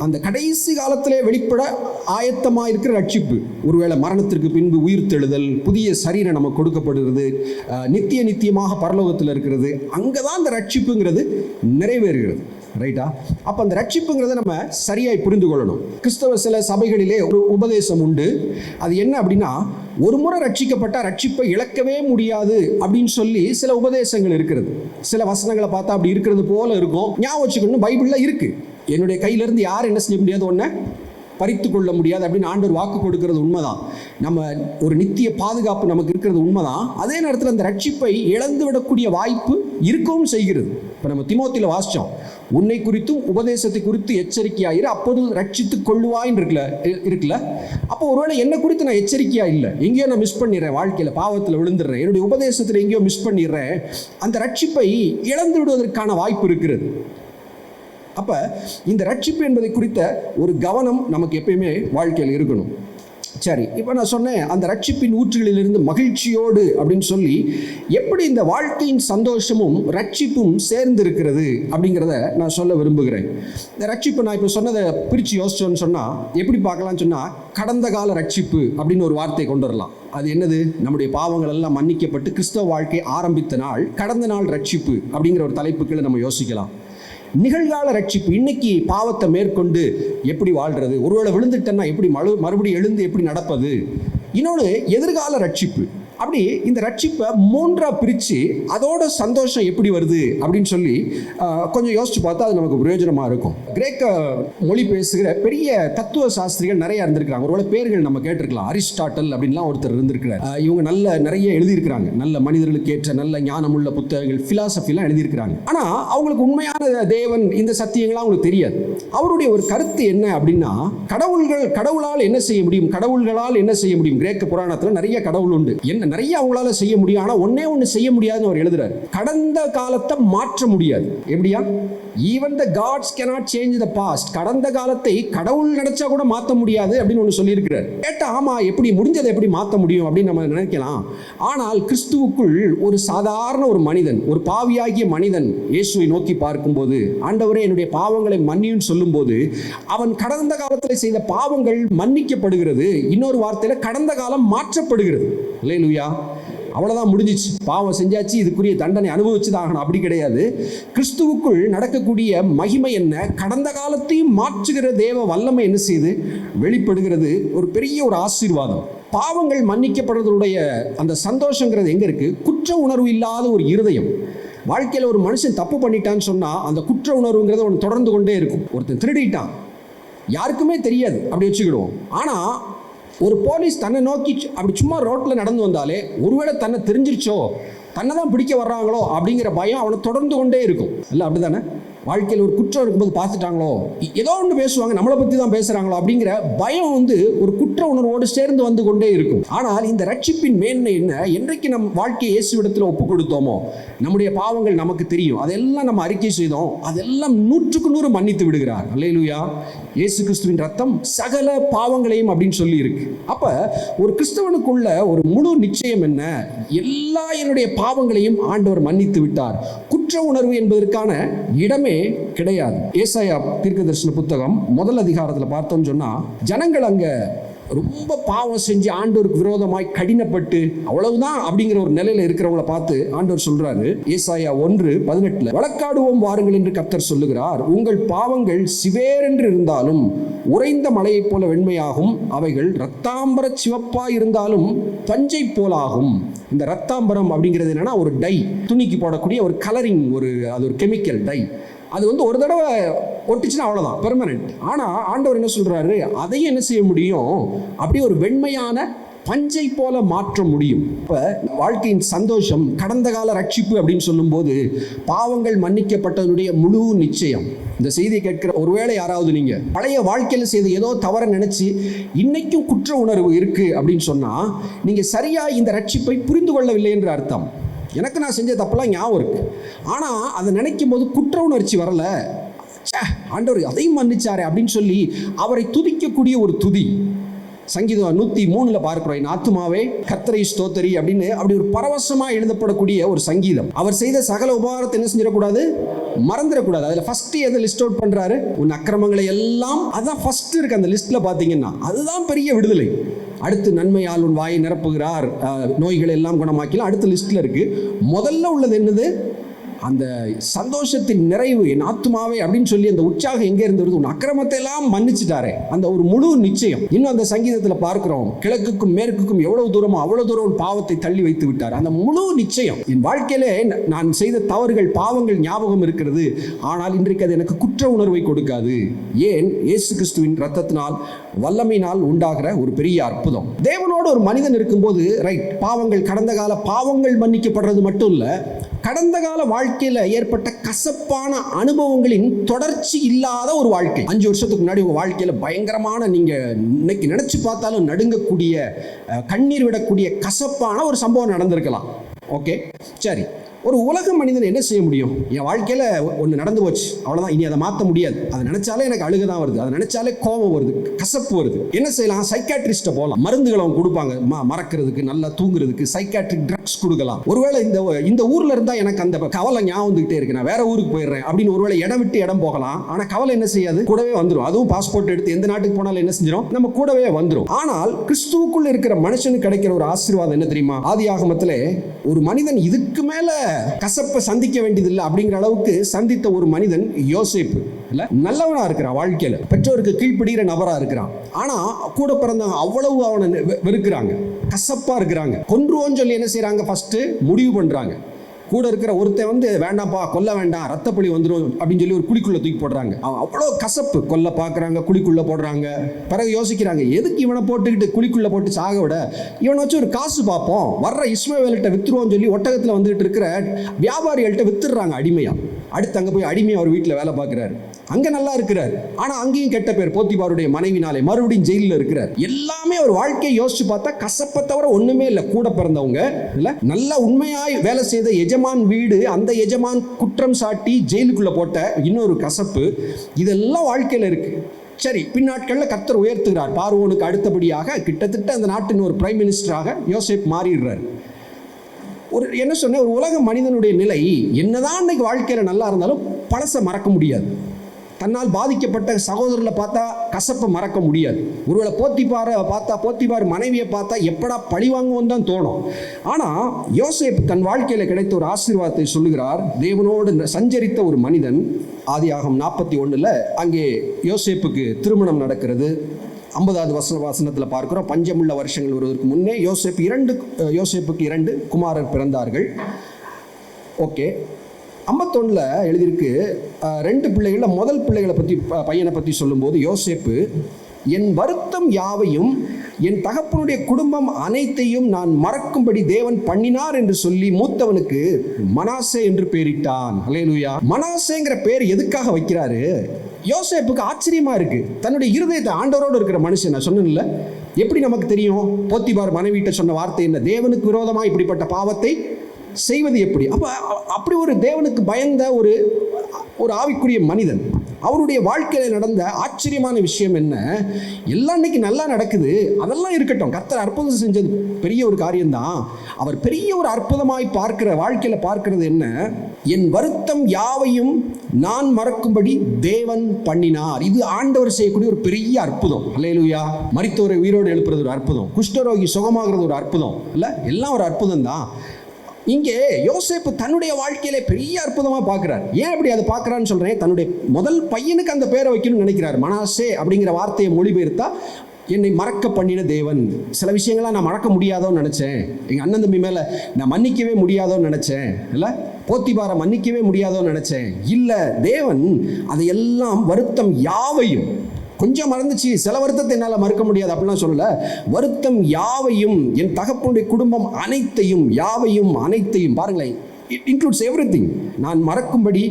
அந்த கடைசி காலத்திலே வெளிப்பட ஆயத்தமாக இருக்கிற ரட்சிப்பு. ஒருவேளை மரணத்திற்கு பின்பு உயிர்த்தெழுதல், புதிய சரீரம் நமக்கு கொடுக்கப்படுகிறது, நித்தியமாக பரலோகத்தில் இருக்கிறது. அங்கே தான் அந்த ரட்சிப்புங்கிறது நிறைவேறுகிறது. ரைட்டா? அப்போ அந்த ரட்சிப்புங்கிறத நம்ம சரியாய் புரிந்து கொள்ளணும். கிறிஸ்தவ சில சபைகளிலே ஒரு உபதேசம் உண்டு. அது என்ன அப்படின்னா, ஒரு முறை ரட்சிக்கப்பட்டால் ரட்சிப்பை இழக்கவே முடியாது அப்படின்னு சொல்லி சில உபதேசங்கள் இருக்கிறது. சில வசனங்களை பார்த்தா அப்படி இருக்கிறது போல இருக்கும். ஞாபகம் வச்சுக்கணும், பைபிளில் இருக்கு. என்னுடைய கையிலிருந்து யாரும் என்ன செய்ய முடியாது, ஒன்றை பறித்து கொள்ள முடியாது அப்படின்னு ஆண்டவர் வாக்கு கொடுக்கிறது உண்மைதான். நம்ம ஒரு நித்திய பாதுகாப்பு நமக்கு இருக்கிறது உண்மைதான். அதே நேரத்தில் அந்த ரட்சிப்பை இழந்து விடக்கூடிய வாய்ப்பு இருக்கவும் செய்கிறது. இப்போ நம்ம தீமோத்தேயுல வாசித்தோம், உன்னை குறித்தும் உபதேசத்தை குறித்து எச்சரிக்கையாயிரு, அப்போது ரட்சித்து கொள்ளுவாயின்னு இருக்குல்ல. அப்போ ஒருவேளை என்னை குறித்து நான் எச்சரிக்கையா இல்லை, எங்கேயோ நான் மிஸ் பண்ணிடுறேன், வாழ்க்கையில் பாவத்தில் விழுந்துடுறேன், என்னுடைய உபதேசத்தில் எங்கேயோ மிஸ் பண்ணிடுறேன், அந்த ரட்சிப்பை இழந்து விடுவதற்கான வாய்ப்பு இருக்கிறது. அப்போ இந்த ரட்சிப்பு என்பதை குறித்த ஒரு கவனம் நமக்கு எப்பயுமே வாழ்க்கையில் இருக்கணும். சரி, இப்போ நான் சொன்னேன் அந்த ரட்சிப்பின் ஊற்றுகளிலிருந்து மகிழ்ச்சியோடு அப்படின்னு சொல்லி எப்படி இந்த வாழ்க்கையின் சந்தோஷமும் ரட்சிப்பும் சேர்ந்து இருக்கிறது அப்படிங்கிறத நான் சொல்ல விரும்புகிறேன். இந்த ரட்சிப்பு நான் இப்போ சொன்னதை பிரித்து யோசிச்சோன்னு சொன்னால் எப்படி பார்க்கலாம்னு சொன்னால், கடந்த கால ரட்சிப்பு அப்படின்னு ஒரு வார்த்தையை கொண்டு வரலாம். அது என்னது? நம்முடைய பாவங்கள் எல்லாம் மன்னிக்கப்பட்டு கிறிஸ்தவ வாழ்க்கை ஆரம்பித்த நாள் கடந்த நாள் ரட்சிப்பு அப்படிங்கிற ஒரு தலைப்புகளை நம்ம யோசிக்கலாம். நிகழ்கால ரட்சிப்பு, இன்னைக்கு பாவத்தை மேற்கொண்டு எப்படி வாழ்றது, ஒருவேளை விழுந்துட்டேன்னா எப்படி மறுபடியும் எழுந்து எப்படி நடப்பது. இன்னொன்று எதிர்கால ரட்சிப்பு. அப்படி இந்த ரட்சிப்பை 3ஆக பிரித்து அதோட சந்தோஷம் எப்படி வருது அப்படின்னு சொல்லி கொஞ்சம் யோசிச்சு பார்த்தா அது நமக்கு பிரயோஜனமாக இருக்கும். கிரேக்க மொழி பேசுகிற பெரிய தத்துவ சாஸ்திரிகள் நிறைய இருந்திருக்கிறாங்க. ஒருவேளை பேர்கள் நம்ம கேட்டிருக்கலாம். அரிஸ்டாட்டல் அப்படின்லாம் ஒருத்தர் இருந்திருக்கிறார். இவங்க நிறைய எழுதியிருக்கிறாங்க. நல்ல மனிதர்களுக்கு ஏற்ற நல்ல ஞானமுள்ள புத்தகங்கள், ஃபிலாசபிலாம் எழுதியிருக்கிறாங்க. ஆனால் அவங்களுக்கு உண்மையான தேவன் இந்த சத்தியங்கள்லாம் அவங்களுக்கு தெரியாது. அவருடைய ஒரு கருத்து என்ன அப்படின்னா, கடவுளால் என்ன செய்ய முடியும், கடவுள்களால் என்ன செய்ய முடியும். கிரேக்க புராணத்தில் நிறைய கடவுள் உண்டு, நிறைய அவங்களால செய்ய முடியும். ஆனா ஒண்ணு செய்ய முடியாதுன்னு அவர் எழுதுறாரு. கடந்த காலத்தை மாற்ற முடியாது. எப்படியா? Even the gods cannot change the past. கடந்த காலத்தை கடவுள் நினைச்சா கூட மாற்ற முடியாது அப்படின்னு ஒன்று சொல்லியிருக்கிறார். கேட்டா ஆமா, எப்படி முடிஞ்சதை எப்படி மாற்ற முடியும் அப்படின்னு நம்ம நினைக்கலாம். ஆனால் கிறிஸ்துவுக்குள் ஒரு சாதாரண ஒரு மனிதன், ஒரு பாவியாகிய மனிதன் இயேசுவை நோக்கி பார்க்கும்போது, ஆண்டவரே என்னுடைய பாவங்களை மன்னியும் சொல்லும்போது, அவன் கடந்த காலத்தில் செய்த பாவங்கள் மன்னிக்கப்படுகிறது. இன்னொரு வார்த்தையில கடந்த காலம் மாற்றப்படுகிறது. அல்லேலூயா. அவ்வளோதான், முடிஞ்சிச்சு. பாவம் செஞ்சாச்சு, இதுக்குரிய தண்டனை அனுபவிச்சு தான் ஆகணும். அப்படி கிடையாது. கிறிஸ்துவுக்குள் நடக்கக்கூடிய மகிமை என்ன, கடந்த காலத்தையும் மாற்றுகிற தேவ வல்லமை என்ன செய்து வெளிப்படுகிறது. ஒரு பெரிய ஒரு ஆசீர்வாதம். பாவங்கள் மன்னிக்கப்படுறதுடைய அந்த சந்தோஷங்கிறது எங்க இருக்கு? குற்ற உணர்வு இல்லாத ஒரு இருதயம். வாழ்க்கையில் ஒரு மனுஷன் தப்பு பண்ணிட்டான்னு சொன்னா அந்த குற்ற உணர்வுங்கிறது ஒன்று தொடர்ந்து கொண்டே இருக்கும். ஒருத்தன் திருடிட்டான், யாருக்குமே தெரியாது, அப்படி வச்சுக்கிடுவோம். ஆனா ஒரு போலீஸ் தன்னை நோக்கி அப்படி சும்மா ரோட்டில் நடந்து வந்தாலே, ஒருவேளை தன்னை தெரிஞ்சிருச்சோ, தன்னை தான் பிடிக்க வர்றாங்களோ அப்படிங்கிற பயம் அவனை தொடர்ந்து கொண்டே இருக்கும். இல்லை அப்படிதானே? வாழ்க்கையில் ஒரு குற்றம் இருக்கும்போது பார்த்துட்டாங்களோ, ஏதோ ஒன்று பேசுவாங்க, நம்மளை பற்றி தான் பேசுகிறாங்களோ அப்படிங்கிற பயம் வந்து ஒரு குற்ற உணர்வோடு சேர்ந்து வந்து கொண்டே இருக்கும். ஆனால் இந்த ரட்சிப்பின் மேன்மை என்ன? என்றைக்கு நம் வாழ்க்கையை இயேசுவிடத்தில் ஒப்பு கொடுத்தோமோ, நம்முடைய பாவங்கள் நமக்கு தெரியும், அதெல்லாம் நம்ம அறிக்கை செய்தோம், அதெல்லாம் 100% மன்னித்து விடுகிறார். அல்லேலூயா. இயேசு கிறிஸ்துவின் ரத்தம் சகல பாவங்களையும் அப்படின்னு சொல்லி இருக்கு. அப்ப ஒரு கிறிஸ்தவனுக்குள்ள ஒரு முழு நிச்சயம் என்ன? எல்லா என்னுடைய பாவங்களையும் ஆண்டவர் மன்னித்து விட்டார். குற்ற உணர்வு என்பதற்கான இடமே கிடையாது. ஏசாயா தீர்க்கதரிசன புத்தகம் 1 அதிகாரத்தில் பார்த்தோம்னு சொன்னா, ஜனங்கள் அங்க ரொம்ப பாவம் செஞ்சு ஆண்டவருக்கு விரோதமாய் கடினப்பட்டு அவ்வளவுதான் அப்படிங்கிற ஒரு நிலையில இருக்கிறவங்களை பார்த்து ஆண்டவர் சொல்றாரு, ஏசாயா 1:18, வழக்காடுவோம் வாருங்கள் என்று கர்த்தர் சொல்லுகிறார். உங்கள் பாவங்கள் சிவேரென்று இருந்தாலும் உறைந்த மலையைப் போல வெண்மையாகும், அவைகள் இரத்தாம்பர சிவப்பா இருந்தாலும் பஞ்சை போலாகும். இந்த ரத்தாம்பரம் அப்படிங்கிறது என்னன்னா ஒரு டை, துணிக்கு போடக்கூடிய ஒரு கலரிங், அது ஒரு கெமிக்கல் டை. அது வந்து ஒரு தடவை ஒட்டிச்சுன்னா அவ்வளோதான், பெர்மனன்ட். ஆனால் ஆண்டவர் என்ன சொல்கிறாரு, அதையும் என்ன செய்ய முடியும், அப்படியே ஒரு வெண்மையான பஞ்சை போல மாற்ற முடியும். இப்போ வாழ்க்கையின் சந்தோஷம், கடந்த கால ரட்சிப்பு அப்படின்னு சொல்லும்போது பாவங்கள் மன்னிக்கப்பட்டதனுடைய முழு நிச்சயம். இந்த செய்தியை கேட்கிற ஒருவேளை யாராவது நீங்கள் பழைய வாழ்க்கையில் செய்த ஏதோ தவறை நினச்சி இன்னைக்கும் குற்ற உணர்வு இருக்குது அப்படின்னு சொன்னால், நீங்கள் சரியாக இந்த ரட்சிப்பை புரிந்து கொள்ளவில்லை என்று அர்த்தம். எனக்கு நான் செஞ்ச தப்பெல்லாம் ஞாபகம் இருக்கு, ஆனால் அதை நினைக்கும் போது குற்ற உணர்ச்சி வரல. ஆண்டவர் அதையும் மன்னிச்சாரே அப்படின்னு சொல்லி அவரை துதிக்கக்கூடிய ஒரு துதி. சங்கீதம் 103 பார்க்கிறோம், என் ஆத்துமாவே கர்த்தரை ஸ்தோத்தரி அப்படின்னு அப்படி ஒரு பரவசமாக எழுதப்படக்கூடிய ஒரு சங்கீதம். அவர் செய்த சகல உபகாரத்தை என்ன செஞ்சிடக்கூடாது, மறந்துடக்கூடாது. அதில் ஃபர்ஸ்ட் எதை லிஸ்ட் அவுட் பண்றாரு, உன் அக்கிரமங்களை எல்லாம், அதுதான் ஃபர்ஸ்ட் இருக்கு அந்த லிஸ்ட்ல பார்த்தீங்கன்னா. அதுதான் பெரிய விடுதலை. அடுத்து நன்மையால் உன் வாயை நிரப்புகிறார், நோய்கள் எல்லாம் குணமாக்கலாம், அடுத்த லிஸ்ட்ல இருக்கு. முதல்ல உள்ளது என்னது, அந்த சந்தோஷத்தின் நிறைவு, என் ஆத்துமாவே அப்படின்னு சொல்லி அந்த உற்சாகம் எங்கே இருந்து வருது, உன் அக்கிரமத்தை எல்லாம் மன்னிச்சுட்டாரே, அந்த ஒரு முழு நிச்சயம். இன்னும் அந்த சங்கீதத்தில் பார்க்கிறோம், கிழக்குக்கும் மேற்குக்கும் எவ்வளவு தூரமோ அவ்வளவு தூரம் பாவத்தை தள்ளி வைத்து விட்டார். அந்த முழு நிச்சயம். என் வாழ்க்கையிலே நான் செய்த தவறுகள், பாவங்கள் ஞாபகம் இருக்கிறது, ஆனால் இன்றைக்கு அது எனக்கு குற்ற உணர்வை கொடுக்காது. ஏன்? இயேசு கிறிஸ்துவின் ரத்தத்தினால், வல்லமையினால் உண்டாகிற ஒரு பெரிய அற்புதம். தேவனோடு ஒரு மனிதன் இருக்கும்போது ரைட், பாவங்கள், கடந்த கால பாவங்கள் மன்னிக்கப்படுறது மட்டும் இல்லை, கடந்த கால வாழ்க்கையில் ஏற்பட்ட கசப்பான அனுபவங்களின் தொடர்ச்சி இல்லாத ஒரு வாழ்க்கை. 5 வருஷத்துக்கு முன்னாடி உங்கள் வாழ்க்கையில் பயங்கரமான, நீங்கள் இன்னைக்கு நினைச்சு பார்த்தாலும் நடுங்கக்கூடிய, கண்ணீர் விடக்கூடிய கசப்பான ஒரு சம்பவம் நடந்திருக்கலாம். ஓகே, சரி. ஒரு உலக மனிதன் என்ன செய்ய முடியும்? என் வாழ்க்கையில் ஒன்று நடந்து போச்சு, அவ்வளோதான், இனி அதை மாற்ற முடியாது. அதை நினைச்சாலே எனக்கு அழுக தான் வருது, அதை நினைச்சாலே கோபம் வருது, கசப்பு வருது. என்ன செய்யலாம்? சைக்காட்ரிஸ்ட்டை போகலாம், மருந்துகளை அவங்க கொடுப்பாங்க, மறக்கிறதுக்கு, நல்லா தூங்குறதுக்கு சைக்காட்ரிக் ட்ரக்ஸ் கொடுக்கலாம். ஒருவேளை இந்த ஊரில் இருந்தால் எனக்கு அந்த கவலை ஞாபகம் வந்துகிட்டே இருக்கு, நான் வேற ஊருக்கு போயிடுறேன் அப்படின்னு ஒருவேளை இடம் விட்டு இடம் போகலாம். ஆனால் கவலை என்ன செய்யாது, கூடவே வந்துடும். அதுவும் பாஸ்போர்ட் எடுத்து எந்த நாட்டுக்கு போனாலும் என்ன செஞ்சிடும், நம்ம கூடவே வந்துடும். ஆனால் கிறிஸ்துவுக்குள் இருக்கிற மனுஷனுக்கு கிடைக்கிற ஒரு ஆசீர்வாதம் என்ன தெரியுமா? ஆதியாகமத்திலே ஒரு மனிதன் இதுக்கு மேல கசப்பை சந்திக்க வேண்டியதில்லை அப்படிங்கிற அளவுக்கு சந்தித்த ஒரு மனிதன் யோசேப்பு. இல்ல, நல்லவனா இருக்கிறான், வாழ்க்கையில பெற்றோருக்கு கீழ்ப்படுகிற நபரா இருக்கிறான். ஆனா கூட பிறந்தவங்க அவ்வளவு அவனை வெறுக்கிறாங்க, கசப்பா இருக்கிறாங்க, கொன்றுவோன்னு சொல்லி என்ன செய்யறாங்க, ஃபர்ஸ்ட் முடிவு பண்றாங்க. கூட இருக்கிற ஒருத்தன் வேண்டாம்ப்பா, கொல்ல வேண்டாம், ரத்தப்பழி வந்துடும் அப்படின்னு சொல்லி ஒரு குழிக்குள்ள தூக்கி போடுறாங்க. அவ்வளோ கசப்பு, கொல்ல பார்க்குறாங்க, குழிக்குள்ள போடுறாங்க. பிறகு யோசிக்கிறாங்க, எதுக்கு இவனை போட்டுக்கிட்டு குழிக்குள்ள போட்டு சாக விட, இவனை வச்சு ஒரு காசு பார்ப்போம், வர்ற இஸ்மவேல்கிட்ட வித்துருவோம்னு சொல்லி ஒட்டகத்தில் வந்துட்டு இருக்கிற வியாபாரிகள்கிட்ட வித்துடுறாங்க அடிமையா. அடுத்து அங்கே போய் அடிமையா அவர் வீட்டில் வேலை பார்க்குறாரு, அங்கே நல்லா இருக்கிறார். ஆனால் அங்கேயும் கெட்ட பேர், போத்திபாருடைய மனைவினாலே மறுபடியும் ஜெயிலில் இருக்கிறார். எல்லாமே ஒரு வாழ்க்கையை யோசிச்சு பார்த்தா கசப்பை தவிர ஒன்றுமே இல்லை. கூட பிறந்தவங்க இல்லை, நல்ல உண்மையாய் வேலை செய்த எஜமான் வீடு, அந்த எஜமான் குற்றம் சாட்டி ஜெயிலுக்குள்ளே போட்ட இன்னொரு கசப்பு, இதெல்லாம் வாழ்க்கையில் இருக்கு. சரி, பின்னாட்களில் கர்த்தர் உயர்த்துகிறார். பார்வோனுக்கு அடுத்தபடியாக கிட்டத்தட்ட அந்த நாட்டின் ஒரு பிரைம் மினிஸ்டராக யோசேப் மாறிடுறார். என்ன சொன்ன, ஒரு உலக மனிதனுடைய நிலை என்னதான் இன்னைக்கு வாழ்க்கையில் நல்லா இருந்தாலும் பழசை மறக்க முடியாது. தன்னால் பாதிக்கப்பட்ட சகோதரர்களை பார்த்தா கசப்பை மறக்க முடியாது. ஒருவேளை போத்திபாரை பார்த்தா, போத்திபார் மனைவியை பார்த்தா எப்படா பழி வாங்குவோன்னு தான் தோணும். ஆனால் யோசேப் தன் வாழ்க்கையில் கிடைத்த ஒரு ஆசீர்வாதத்தை சொல்லுகிறார். தேவனோடு சஞ்சரித்த ஒரு மனிதன். ஆதியாகமம் 41 அங்கே யோசேப்புக்கு திருமணம் நடக்கிறது. 50வது வசனத்தில் பார்க்கிறோம், பஞ்சமுள்ள வருஷங்கள் வருவதற்கு முன்னே யோசேப்புக்கு 2 குமாரர் பிறந்தார்கள். ஓகே, 51 எழுதியிருக்கு. 2 பிள்ளைகளில் முதல் பிள்ளைகளை பற்றி, பையனை பற்றி சொல்லும்போது, யோசேப்பு என் வருத்தம் யாவையும் என் தகப்பனுடைய குடும்பம் அனைத்தையும் நான் மறக்கும்படி தேவன் பண்ணினார் என்று சொல்லி மூத்தவனுக்கு மனாசே என்று பெயரிட்டான். அல்லேலூயா. மனாசேங்கிற பேர் எதுக்காக வைக்கிறாரு? யோசேப்புக்கு ஆச்சரியமா இருக்கு. தன்னுடைய இருதயத்தை ஆண்டவரோடு இருக்கிற மனுஷன், நான் சொன்னேன்ல, எப்படி நமக்கு தெரியும்? போத்திபார் மனைவிட்ட சொன்ன வார்த்தை என்ன? தேவனுக்கு விரோதமாக இப்படிப்பட்ட பாவத்தை செய்வது எப்படி? அப்படி ஒரு தேவனுக்கு பயந்த ஒரு ஆவிக்குரிய மனிதன், அவருடைய வாழ்க்கையில் நடந்த ஆச்சரியமான விஷயம் என்ன? எல்லாம் இன்னைக்கு நல்லா நடக்குது, அதெல்லாம் இருக்கட்டும், கர்த்தர் அற்புதம் செஞ்சது பெரிய ஒரு காரியம்தான். அவர் பெரிய ஒரு அற்புதமாய் வாழ்க்கையில் பார்க்கிறது என்ன? என் வருத்தம் யாவையும் நான் மறக்கும்படி தேவன் பண்ணினார். இது ஆண்டவர் செய்யக்கூடிய ஒரு பெரிய அற்புதம். அல்லேலூயா. மரித்தோரை உயிரோடு எழுப்புறது ஒரு அற்புதம், குஷ்டரோகி சுகமாகிறது ஒரு அற்புதம், இல்லை? எல்லாம் ஒரு அற்புதம் தான். இங்கே யோசேப்பு தன்னுடைய வாழ்க்கையில பெரிய அற்புதமா பார்க்கிறார். ஏன் அப்படி அதை பார்க்கிறான்னு சொல்றேன், தன்னுடைய முதல் பையனுக்கு அந்த பேரை வைக்கணும்னு நினைக்கிறார். மனாசே அப்படிங்கிற வார்த்தையை மொழிபெயர்த்தா என்னை மறக்க பண்ணின தேவன். சில விஷயங்கள்லாம் நான் மறக்க முடியாதோன்னு நினைச்சேன், எங்க அண்ணன் தம்பி மேல நான் மன்னிக்கவே முடியாதோன்னு நினைச்சேன், இல்ல போத்திபாரை மன்னிக்கவே முடியாதோன்னு நினைச்சேன். இல்ல, தேவன் அதையெல்லாம் வருத்தம் யாவையும், கொஞ்சம் மறந்துச்சு, சில வருத்தத்தை என்னால் மறுக்க முடியாது அப்படிலாம் சொல்லல, வருத்தம் யாவையும், என் தகப்பனுடைய குடும்பம் அனைத்தையும், யாவையும் அனைத்தையும், பாருங்களேன், இட் இன்க்ளூட்ஸ் எவ்ரிதிங், நான் மறக்கும்படி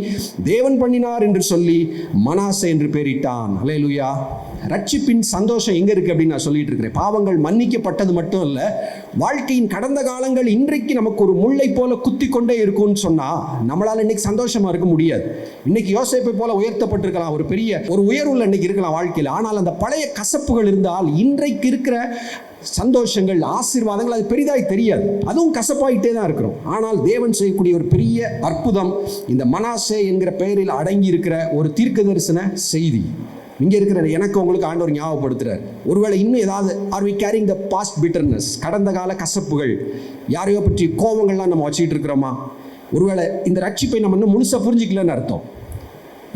தேவன் பண்ணினார் என்று சொல்லி மனாசே என்று பெயரிட்டான். அல்லேலூயா. ரட்சிப்பின் சந்தோஷம் எங்க இருக்கு அப்படின்னு நான் சொல்லிட்டு இருக்கிறேன். பாவங்கள் மன்னிக்கப்பட்டது மட்டும் இல்ல, வாழ்க்கையின் கடந்த காலங்கள் இன்றைக்கு நமக்கு ஒரு முள்ளை போல குத்தி கொண்டே இருக்கும்னு சொன்னா நம்மளால இன்னைக்கு சந்தோஷமா இருக்க முடியாது. இன்னைக்கு யோசேப்பை போல உயர்த்தப்பட்டிருக்கலாம், ஒரு பெரிய ஒரு உயர்வுள்ள இன்னைக்கு இருக்கலாம் வாழ்க்கையில். ஆனால் அந்த பழைய கசப்புகள் இருந்தால் இன்றைக்கு இருக்கிற சந்தோஷங்கள், ஆசீர்வாதங்கள் அது பெரிதாய் தெரியாது, அதுவும் கசப்பாயிட்டே தான் இருக்கிறோம். ஆனால் தேவன் செய்யக்கூடிய ஒரு பெரிய அற்புதம் இந்த மனாசே என்கிற பெயரில் அடங்கி இருக்கிற ஒரு தீர்க்க தரிசன செய்தி இங்கே இருக்கிற எனக்கு உங்களுக்கு ஆண்டவர் ஞாபகப்படுத்துறார். ஒருவேளை இன்னும் ஏதாவது are we carrying the past bitterness, கடந்த கால கசப்புகள், யாரையோ பற்றி கோபங்கள்லாம் நம்ம வச்சுக்கிட்டு இருக்கிறோமா? ஒருவேளை இந்த ரட்சிப்பை நம்ம இன்னும் முழுசாக புரிஞ்சிக்கலன்னு அர்த்தம்.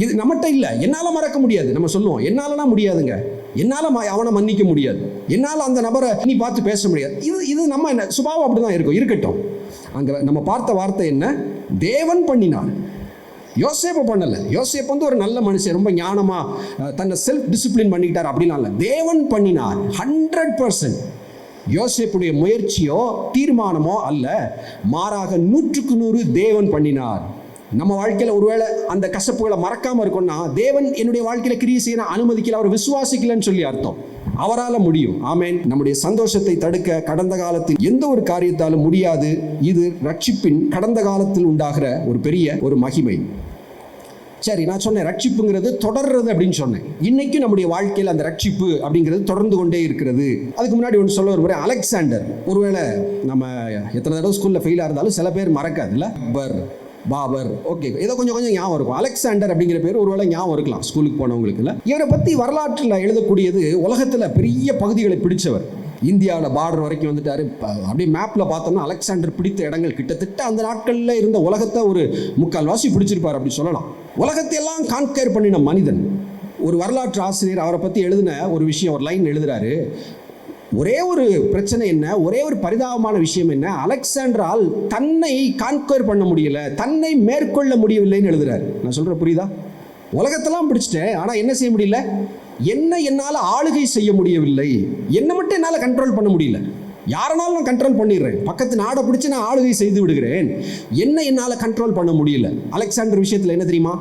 இது நம்மகிட்ட இல்லை, என்னால் மறக்க முடியாது. நம்ம சொல்லுவோம், என்னாலலாம் முடியாதுங்க, என்னால் அவனை மன்னிக்க முடியாது, என்னால் அந்த நபரை நீ பார்த்து பேச முடியாது. இது நம்ம என்ன சுபாவம் அப்படி தான் இருக்கும். இருக்கட்டும், அங்கே நம்ம பார்த்த வார்த்தை என்ன? தேவன் பண்ணினார். யோசேப்பு பண்ணலை. யோசேப்பு வந்து ஒரு நல்ல மனுஷன், ரொம்ப ஞானமா தன்னை செல்ஃப் டிசிப்ளின் பண்ணிக்கிட்டார் அப்படிலாம் இல்லை. தேவன் பண்ணினார். 100% யோசேப்புடைய முயற்சியோ தீர்மானமோ அல்ல, மாறாக 100க்கு 100 தேவன் பண்ணினார். நம்ம வாழ்க்கையில் ஒருவேளை அந்த கசப்புகளை மறக்காம இருக்கோம்னா, தேவன் என்னுடைய வாழ்க்கையில கிரியை செய்ய அனுமதிக்கல, அவர் விசுவாசிக்கலன்னு சொல்லி அர்த்தம். அவரால் முடியும். ஆமேன். நம்முடைய சந்தோஷத்தை தடுக்க கடந்த காலத்தில் எந்த ஒரு காரியத்தாலும் முடியாது. இது ரட்சிப்பின் கடந்த காலத்தில் உண்டாகிற ஒரு பெரிய ஒரு மகிமை. சரி, நான் சொன்னேன் ரட்சிப்புங்கிறது தொடர்றது அப்படின்னு சொன்னேன். இன்னைக்கும் நம்முடைய வாழ்க்கையில் அந்த ரட்சிப்பு அப்படிங்கிறது தொடர்ந்து கொண்டே இருக்கிறது. அதுக்கு முன்னாடி ஒன்று சொல்ல ஒரு முறை, அலெக்சாண்டர், ஒருவேளை நம்ம எத்தனை தடவை ஸ்கூலில் ஃபெயிலாக இருந்தாலும் சில பேர் மறக்காதுல்ல, பாபர், ஓகே, ஏதோ கொஞ்சம் ஞாபகம் இருக்கும். அலெக்சாண்டர் அப்படிங்கிற பேர் ஒருவேளை ஞாபகம் இருக்கலாம் ஸ்கூலுக்கு போனவங்களுக்கு. இல்லை, இவரை பற்றி வரலாற்றில் எழுதக்கூடியது உலகத்தில் பெரிய பகுதிகளை பிடிச்சவர். இந்தியாவில் பார்டர் வரைக்கும் வந்துட்டாரு. அப்படியே மேப்பில் பார்த்தோம்னா அலெக்சாண்டர் பிடித்த இடங்கள் கிட்டத்தட்ட அந்த நாட்களில் இருந்த உலகத்தை ஒரு 3/4 பிடிச்சிருப்பார் அப்படி சொல்லலாம். உலகத்தை எல்லாம் கான்கேர் பண்ணின மனிதன். ஒரு வரலாற்று ஆசிரியர் அவரை பற்றி எழுதின ஒரு விஷயம், ஒரு லைன் எழுதுறாரு. ஒரே ஒரு பிரச்சனை என்ன, ஒரே ஒரு பரிதாபமான விஷயம் என்ன, அலெக்சாண்டரால் தன்னை கான்கேர் பண்ண முடியல, தன்னை மேற்கொள்ள முடியவில்லைன்னு எழுதுறாரு. நான் சொல்ற புரியுதா? உலகத்தெல்லாம் பிடிச்சிட்டேன், ஆனால் என்ன செய்ய முடியல, என்னால் ஆளுகை செய்ய முடியவில்லை, என்னை மட்டும் என்னால் கண்ட்ரோல் பண்ண முடியல. யாரனாலும் நான் கண்ட்ரோல் பண்ணிடுறேன், பக்கத்து நாடை பிடிச்சி நான் ஆளுகை செய்து விடுகிறேன், என்னால் கண்ட்ரோல் பண்ண முடியல. அலெக்சாண்டர் விஷயத்தில் என்ன தெரியுமா?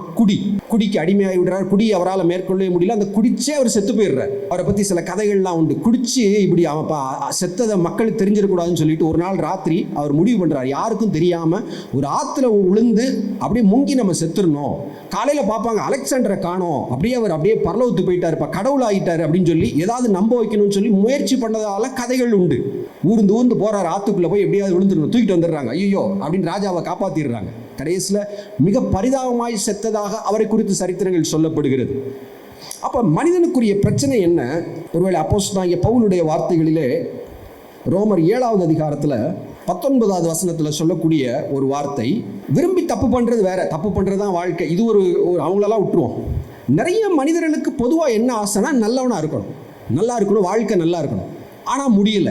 குடிக்கு அடிமையாகி விடுறார். குடி அவரால் மேற்கொள்ளவே முடியல. அந்த குடிச்சே அவர் செத்து போயிடுறார். அவரை பற்றி சில கதைகள்லாம் உண்டு. குடிச்சு இப்படி அவன் செத்ததை மக்களுக்கு தெரிஞ்சிடக்கூடாதுன்னு சொல்லிட்டு ஒரு நாள் ராத்திரி அவர் முடிவு பண்ணுறார், யாருக்கும் தெரியாமல் ஒரு ஆற்றுல விழுந்து அப்படியே முங்கி நம்ம செத்துடணும். காலையில் பார்ப்பாங்க அலெக்சாண்டரை காணோம், அப்படியே பரலோகத்துக்கு போயிட்டார், இப்போ கடவுள் ஆகிட்டார் அப்படின்னு சொல்லி ஏதாவது நம்ப வைக்கணும்னு சொல்லி முயற்சி பண்ணதால கதைகள் உண்டு. ஊர்ந்து போறாரு, ஆத்துக்குள்ள போய் எப்படியாவது விழுந்துடணும், தூக்கிட்டு வந்துடுறாங்க, ஐயோ அப்படின்னு ராஜாவை காப்பாத்திடுறாங்க. கடைசியில் மிக பரிதாபமாய் செத்ததாக அவரை குறித்து சரித்திரங்கள் சொல்லப்படுகிறது. அப்ப மனிதனுக்குரிய பிரச்சனை என்ன? ஒருவேளை அப்போஸ்தலனாகிய பவுலுடைய வார்த்தைகளிலே ரோமர் 7வது அதிகாரத்தில் 19வது வசனத்தில் சொல்லக்கூடிய ஒரு வார்த்தை, விரும்பி தப்பு பண்றது வேற, தப்பு பண்றது தான் வாழ்க்கை, இது ஒரு அவங்களெல்லாம் விட்டுருவோம். நிறைய மனிதர்களுக்கு பொதுவாக என்ன ஆசைனா நல்லவனா இருக்கணும், நல்லா இருக்கணும், வாழ்க்கை நல்லா இருக்கணும். ஆனால் முடியல.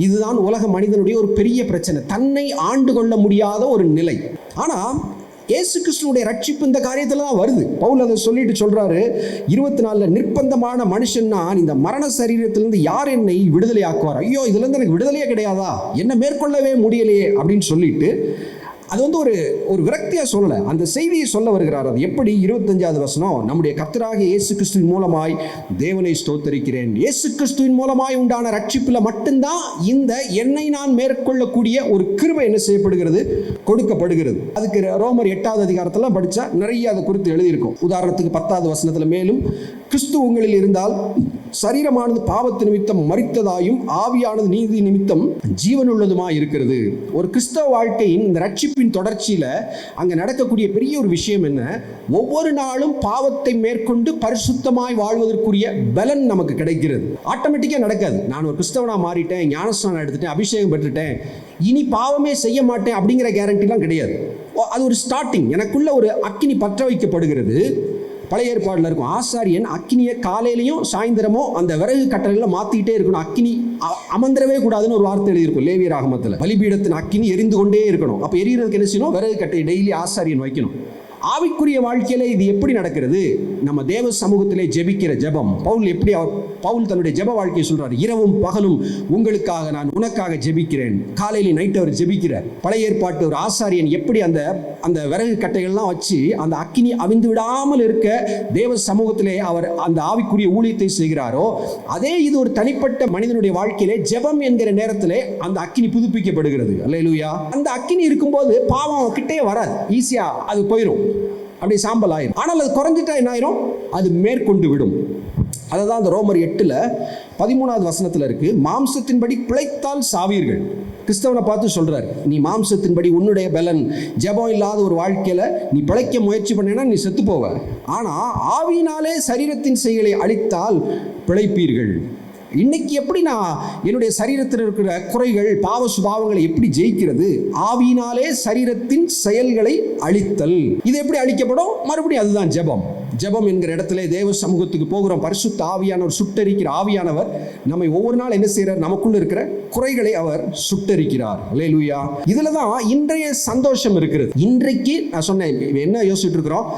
இதுதான் உலக மனிதனுடைய ஒரு பெரிய பிரச்சனை, தன்னை ஆண்டு கொள்ள முடியாத ஒரு நிலை. ஆனால் இயேசு கிறிஸ்துனுடைய ரட்சிப்பு இந்த காரியத்தில் தான் வருது. பவுல் அதை சொல்லிட்டு சொல்றாரு 24 நிர்பந்தமான மனுஷன் நான், இந்த மரண சரீரத்திலிருந்து யார் என்னை விடுதலை ஆக்குவார்? ஐயோ, இதுல இருந்து எனக்கு விடுதலையே கிடையாதா, என்ன மேற்கொள்ளவே முடியலையே அப்படின்னு சொல்லிட்டு அது வந்து ஒரு விரக்தியா சொல்லல, அந்த செய்தியை சொல்ல வருகிறார். அது எப்படி? 25வது வசனம், நம்முடைய கர்த்தராகிய இயேசு கிறிஸ்துவின் மூலமாய் தேவனை ஸ்தோத்தரிக்கிறேன். இயேசு கிறிஸ்துவின் மூலமாய் உண்டான ரட்சிப்புல மட்டும்தான் இந்த என்னை நான் மேற்கொள்ளக்கூடிய ஒரு கிருபை என்ன செய்யப்படுகிறது, கொடுக்கப்படுகிறது. அதுக்கு ரோமர் 8வது அதிகாரத்துல படிச்சா நிறைய அதை குறித்து எழுதியிருக்கும். உதாரணத்துக்கு 10வது வசனத்துல, மேலும் கிறிஸ்து உங்களில் இருந்தால் சரீரமானது பாவத்து நிமித்தம் மரித்ததாயும் ஆவியானது நீதி நிமித்தம் ஜீவனுள்ளதுமாய் இருக்கிறது. ஒரு கிறிஸ்தவ வாழ்க்கையின் இந்த ரட்சிப்பின் தொடர்ச்சியில அங்க நடக்கக்கூடிய பெரிய ஒரு விஷயம் என்ன? ஒவ்வொரு நாளும் பாவத்தை மேற்கொண்டு பரிசுத்தமாய் வாழ்வதற்குரிய பலன் நமக்கு கிடைக்கிறது. ஆட்டோமேட்டிக்கா நடக்காது. நான் ஒரு கிறிஸ்தவனா மாறிட்டேன், ஞானஸ்நானம் எடுத்துட்டேன், அபிஷேகம் பெற்றுட்டேன், இனி பாவமே செய்ய மாட்டேன் அப்படிங்கிற கேரண்டிலாம் கிடையாது. அது ஒரு ஸ்டார்டிங். எனக்குள்ள ஒரு அக்கினி பற்ற வைக்கப்படுகிறது. பழைய ஏற்பாடுல இருக்கும், ஆசாரியன் அக்கினியை காலையிலையும் சாயந்தரமோ அந்த விறகு கட்டளையில மாத்திட்டே இருக்கணும். அக்கினி அமர்ந்திரவே கூடாதுன்னு ஒரு வார்த்தை எழுதியிருக்கும் லேவியர் ஆகமத்துல. பலிபீடத்தின் அக்கினி எரிந்து கொண்டே இருக்கணும். அப்ப எரியறதுக்கு என்ன செய்யணும்? விறகு கட்டையை டெய்லி ஆசாரியன் வைக்கணும். ஆவிக்குரிய வாழ்க்கையில இது எப்படி நடக்கிறது? நம்ம தேவ சமூகத்திலே ஜெபிக்கிற ஜெபம். பவுல் தன்னுடைய ஜெப வாழ்க்கையை சொல்றாரு, இரவும் பகலும் உங்களுக்காக நான் உனக்காக ஜெபிக்கிறேன். காலையில நைட் அவர் ஜெபிக்கிறார். பழைய ஏற்பாட்டு ஒரு ஆசாரியன் எப்படி அந்த விறகு கட்டைகள்லாம் வச்சு அந்த அக்கினி அவிந்து விடாமல் இருக்க தேவ சமூகத்திலே அவர் அந்த ஆவிக்குரிய ஊழியத்தை செய்கிறாரோ, அதே இது ஒரு தனிப்பட்ட மனிதனுடைய வாழ்க்கையிலே ஜெபம் என்கிற நேரத்திலே அந்த அக்கினி புதுப்பிக்கப்படுகிறது. அல்லேலூயா. அந்த அக்கினி இருக்கும்போது பாவம் கிட்டே வராது, ஈஸியா அது போயிடும், அப்படி சாம்பல் ஆயிரும். ஆனால் அது குறைஞ்சிட்டா என்ன ஆயிரும்? அது மேற்கொண்டு விடும். அதுதான் அந்த ரோமர் 8:13வது வசனத்துல இருக்கு, மாம்சத்தின்படி பிழைத்தால் சாவீர்கள். கிறிஸ்தவனை பார்த்து சொல்றாரு, நீ மாம்சத்தின்படி உன்னுடைய பலன் ஜெபம் இல்லாத ஒரு வாழ்க்கையில நீ பிழைக்க முயற்சி பண்ணேன்னா நீ செத்து போவ. ஆனா ஆவியினாலே சரீரத்தின் செயலை அழித்தால் பிழைப்பீர்கள். இன்னைக்கு எப்படி நான் என்னுடைய சரீரத்தில் இருக்கிற குறைகள், பாவ சுபாவங்களை எப்படி ஜெயிக்கிறது? ஆவியினாலே சரீரத்தின் செயல்களை அழித்தல். இது எப்படி அழிக்கப்படும்? மறுபடியும் அதுதான் ஜெபம். ஜெபம் என்கிற இடத்துல தேவ சமூகத்துக்கு போகிறோம். பரிசுத்த ஆவியானவர், சுட்டரிக்கிற ஆவியானவர் நம்மை ஒவ்வொரு நாள் என்ன செய்யறார்? நமக்குள்ள இருக்கிற குறைகளை அவர் சுட்டரிக்கிறார். அல்லேலூயா. இதுலதான் இன்றைய சந்தோஷம் இருக்கிறது. இன்றைக்கு நான் சொன்னேன், என்ன யோசிச்சுட்டு இருக்கிறோம்?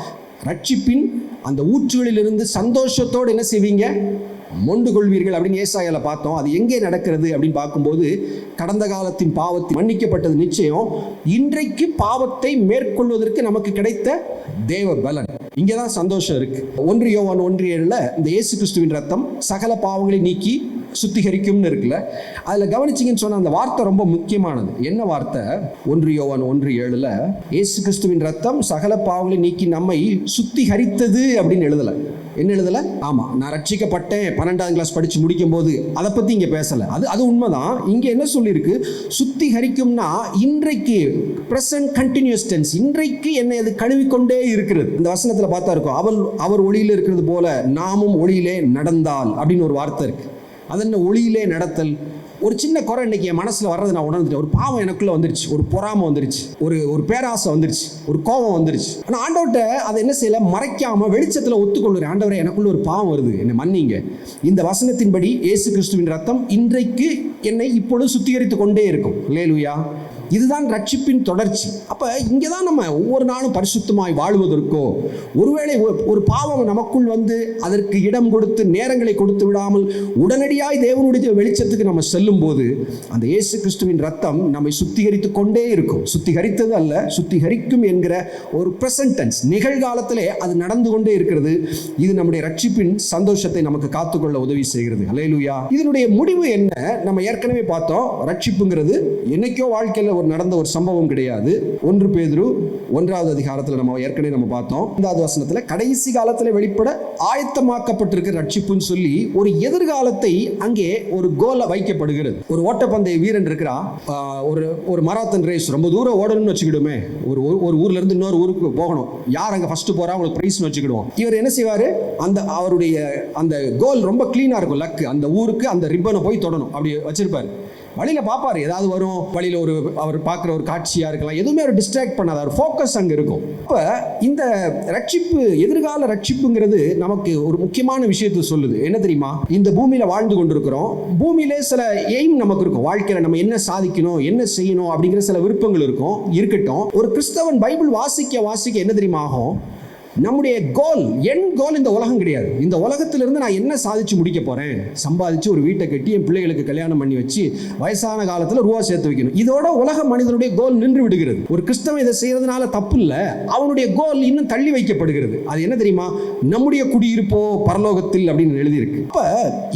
ரட்சிப்பின் அந்த ஊற்றுகளிலிருந்து சந்தோஷத்தோடு என்ன செய்வீங்க? மொண்டு கொள்வீர்கள் அப்படின்னு ஏசாயால பார்த்தோம். அது எங்கே நடக்கிறது அப்படின்னு பார்க்கும்போது, கடந்த காலத்தின் பாவத்தை மன்னிக்கப்பட்டது நிச்சயம். இன்றைக்கு பாவத்தை மேற்கொள்வதற்கு நமக்கு கிடைத்த தேவ பலன், இங்கேதான் சந்தோஷம் இருக்கு. 1 யோவான் 1:7 இந்த இயேசு கிறிஸ்துவின் ரத்தம் சகல பாவங்களை நீக்கி சுத்திகரிக்கும்னு இருக்குல்ல, அதுல கவனிச்சிங்கன்னு சொன்ன அந்த வார்த்தை ரொம்ப முக்கியமானது. என்ன வார்த்தை? 1 யோவான் 1:7 இயேசு கிறிஸ்துவின் ரத்தம் சகல பாவங்களை நீக்கி நம்மை சுத்திகரித்தது அப்படின்னு எழுதல. என்ன எழுதல? ஆமா, நான் ரட்சிக்கப்பட்டேன் 12ஆம் கிளாஸ் படிச்சு முடிக்கும் போது அதை பத்தி இங்க பேசல. அது உண்மைதான். இங்க என்ன சொல்லியிருக்கு? சுத்திகரிக்கும்னா இன்றைக்கு பிரசன்ட் கண்டினியூஸ் டென்ஸ், இன்றைக்கு என்னை அது கழுவிக்கொண்டே இருக்கிறது. இந்த வசனத்துல பார்த்தா இருக்கும், அவர் ஒளியில இருக்கிறது போல நாமும் ஒளியிலே நடந்தால் அப்படின்னு ஒரு வார்த்தை இருக்கு. அது என்ன ஒளியிலே நடத்தல்? ஒரு சின்ன குறை இன்னைக்கு என் மனசுல வர்றது நான் உணர்ந்துட்டேன். ஒரு பாவம் எனக்குள்ள வந்துருச்சு, ஒரு பொறாமை வந்துருச்சு, ஒரு பேராசை வந்துருச்சு, ஒரு கோபம் வந்துருச்சு. ஆனா ஆண்டவர்கிட்ட அதை என்ன செய்யல? மறைக்காம வெளிச்சத்துல ஒத்துக்கொள்ளுறேன். ஆண்டவரே, எனக்குள்ள ஒரு பாவம் வருது, என்னை மன்னிங்க. இந்த வசனத்தின்படி இயேசு கிறிஸ்துவின் ரத்தம் இன்றைக்கு என்னை இப்பொழுது சுத்திகரித்து கொண்டே இருக்கும். அல்லேலூயா. இதுதான் ரட்சிப்பின் தொடர்ச்சி. அப்ப இங்கதான் நம்ம ஒவ்வொரு நாளும் பரிசுத்தமாய் வாழ்வதற்கோ, ஒருவேளை ஒரு பாவம் நமக்குள் வந்து அதற்கு இடம் கொடுத்து நேரங்களை கொடுத்து விடாமல் உடனடியாய் தேவனுடைய வெளிச்சத்துக்கு நம்ம செல்லும் போது அந்த இயேசு கிறிஸ்துவின் ரத்தம் நம்மை சுத்திகரித்து கொண்டே இருக்கும். சுத்திகரித்தது அல்ல, சுத்திகரிக்கும் என்கிற ஒரு பிரசன்ட் டென்ஸ், நிகழ்காலத்திலே அது நடந்து கொண்டே இருக்கிறது. இது நம்முடைய ரட்சிப்பின் சந்தோஷத்தை நமக்கு காத்துக்கொள்ள உதவி செய்கிறது. அல்லேலூயா. இதனுடைய முடிவு என்ன? நம்ம ஏற்கனவே பார்த்தோம். ரட்சிப்புங்கிறது என்னைக்கோ வாழ்க்கையில் நடந்த ஒரு சம்பவம் கிடையாது. 1 பேதுரு 1வது அதிகாரத்தில் நம்ம ஏற்கனவே பார்த்தோம். 5வது வசனத்துல கடைசி காலத்துல வெளிப்பட ஆயத்தமாக்கப்பட்டிருக்கிற ரட்சிப்புன்னு சொல்லி ஒரு எதிர்காலத்தை அங்கே ஒரு கோல வைக்கப்படுகிறது. ஒரு ஓட்டப்பந்தய வீரன் இருக்கிறான். ஒரு மராத்தன் ரேஸ் ரொம்ப தூரம் ஓடணும்னு வச்சுக்கிடுமே, ஒரு ஊர்ல இருந்து இன்னொரு ஊருக்கு போகணும். யார் அங்க ஃபர்ஸ்ட் போறா அவங்களுக்கு பிரைஸ்னு வச்சுக்கிடுவோம். இவர் என்ன செய்வாரு? அவருடைய அந்த கோல் ரொம்ப கிளீனா இருக்கும். லக் அந்த ஊருக்கு அந்த ரிப்பனை போய் தொடணும் அப்படி வச்சிருப்பாரு. வழியில் பார்ப்பார், ஏதாவது வரும் வழியில், அவர் பார்க்குற ஒரு காட்சியாக இருக்கலாம், எதுவுமே அவர் டிஸ்ட்ராக்ட் பண்ணாத, அவர் ஃபோக்கஸ் அங்கே இருக்கும். இப்போ இந்த ரட்சிப்பு, எதிர்கால ரட்சிப்புங்கிறது நமக்கு ஒரு முக்கியமான விஷயத்தை சொல்லுது. என்ன தெரியுமா? இந்த பூமியில் வாழ்ந்து கொண்டிருக்கிறோம், பூமியிலே சில எய்ம் நமக்கு இருக்கும். வாழ்க்கையில் நம்ம என்ன சாதிக்கணும், என்ன செய்யணும் அப்படிங்கிற சில விருப்பங்கள் இருக்கும், இருக்கட்டும். ஒரு கிறிஸ்தவன் பைபிள் வாசிக்க என்ன தெரியுமா ஆகும்? நம்முடைய கோல், என் கோல் இந்த உலகம் கிடையாது. இந்த உலகத்திலிருந்து நான் என்ன சாதிச்சு முடிக்க போறேன், சம்பாதிச்சு ஒரு வீட்டை கட்டி என் பிள்ளைகளுக்கு கல்யாணம் பண்ணி வச்சு வயசான காலத்தில் ரூபா சேர்த்து வைக்கணும், இதோட உலக மனிதனுடைய கோல் நின்று விடுகிறது. ஒரு கிறிஸ்தவன் இதை செய்யறதுனால தப்பு இல்லை, அவனுடைய கோல் இன்னும் தள்ளி வைக்கப்படுகிறது. அது என்ன தெரியுமா? நம்முடைய குடியிருப்போ பரலோகத்தில் அப்படின்னு எழுதியிருக்கு. அப்ப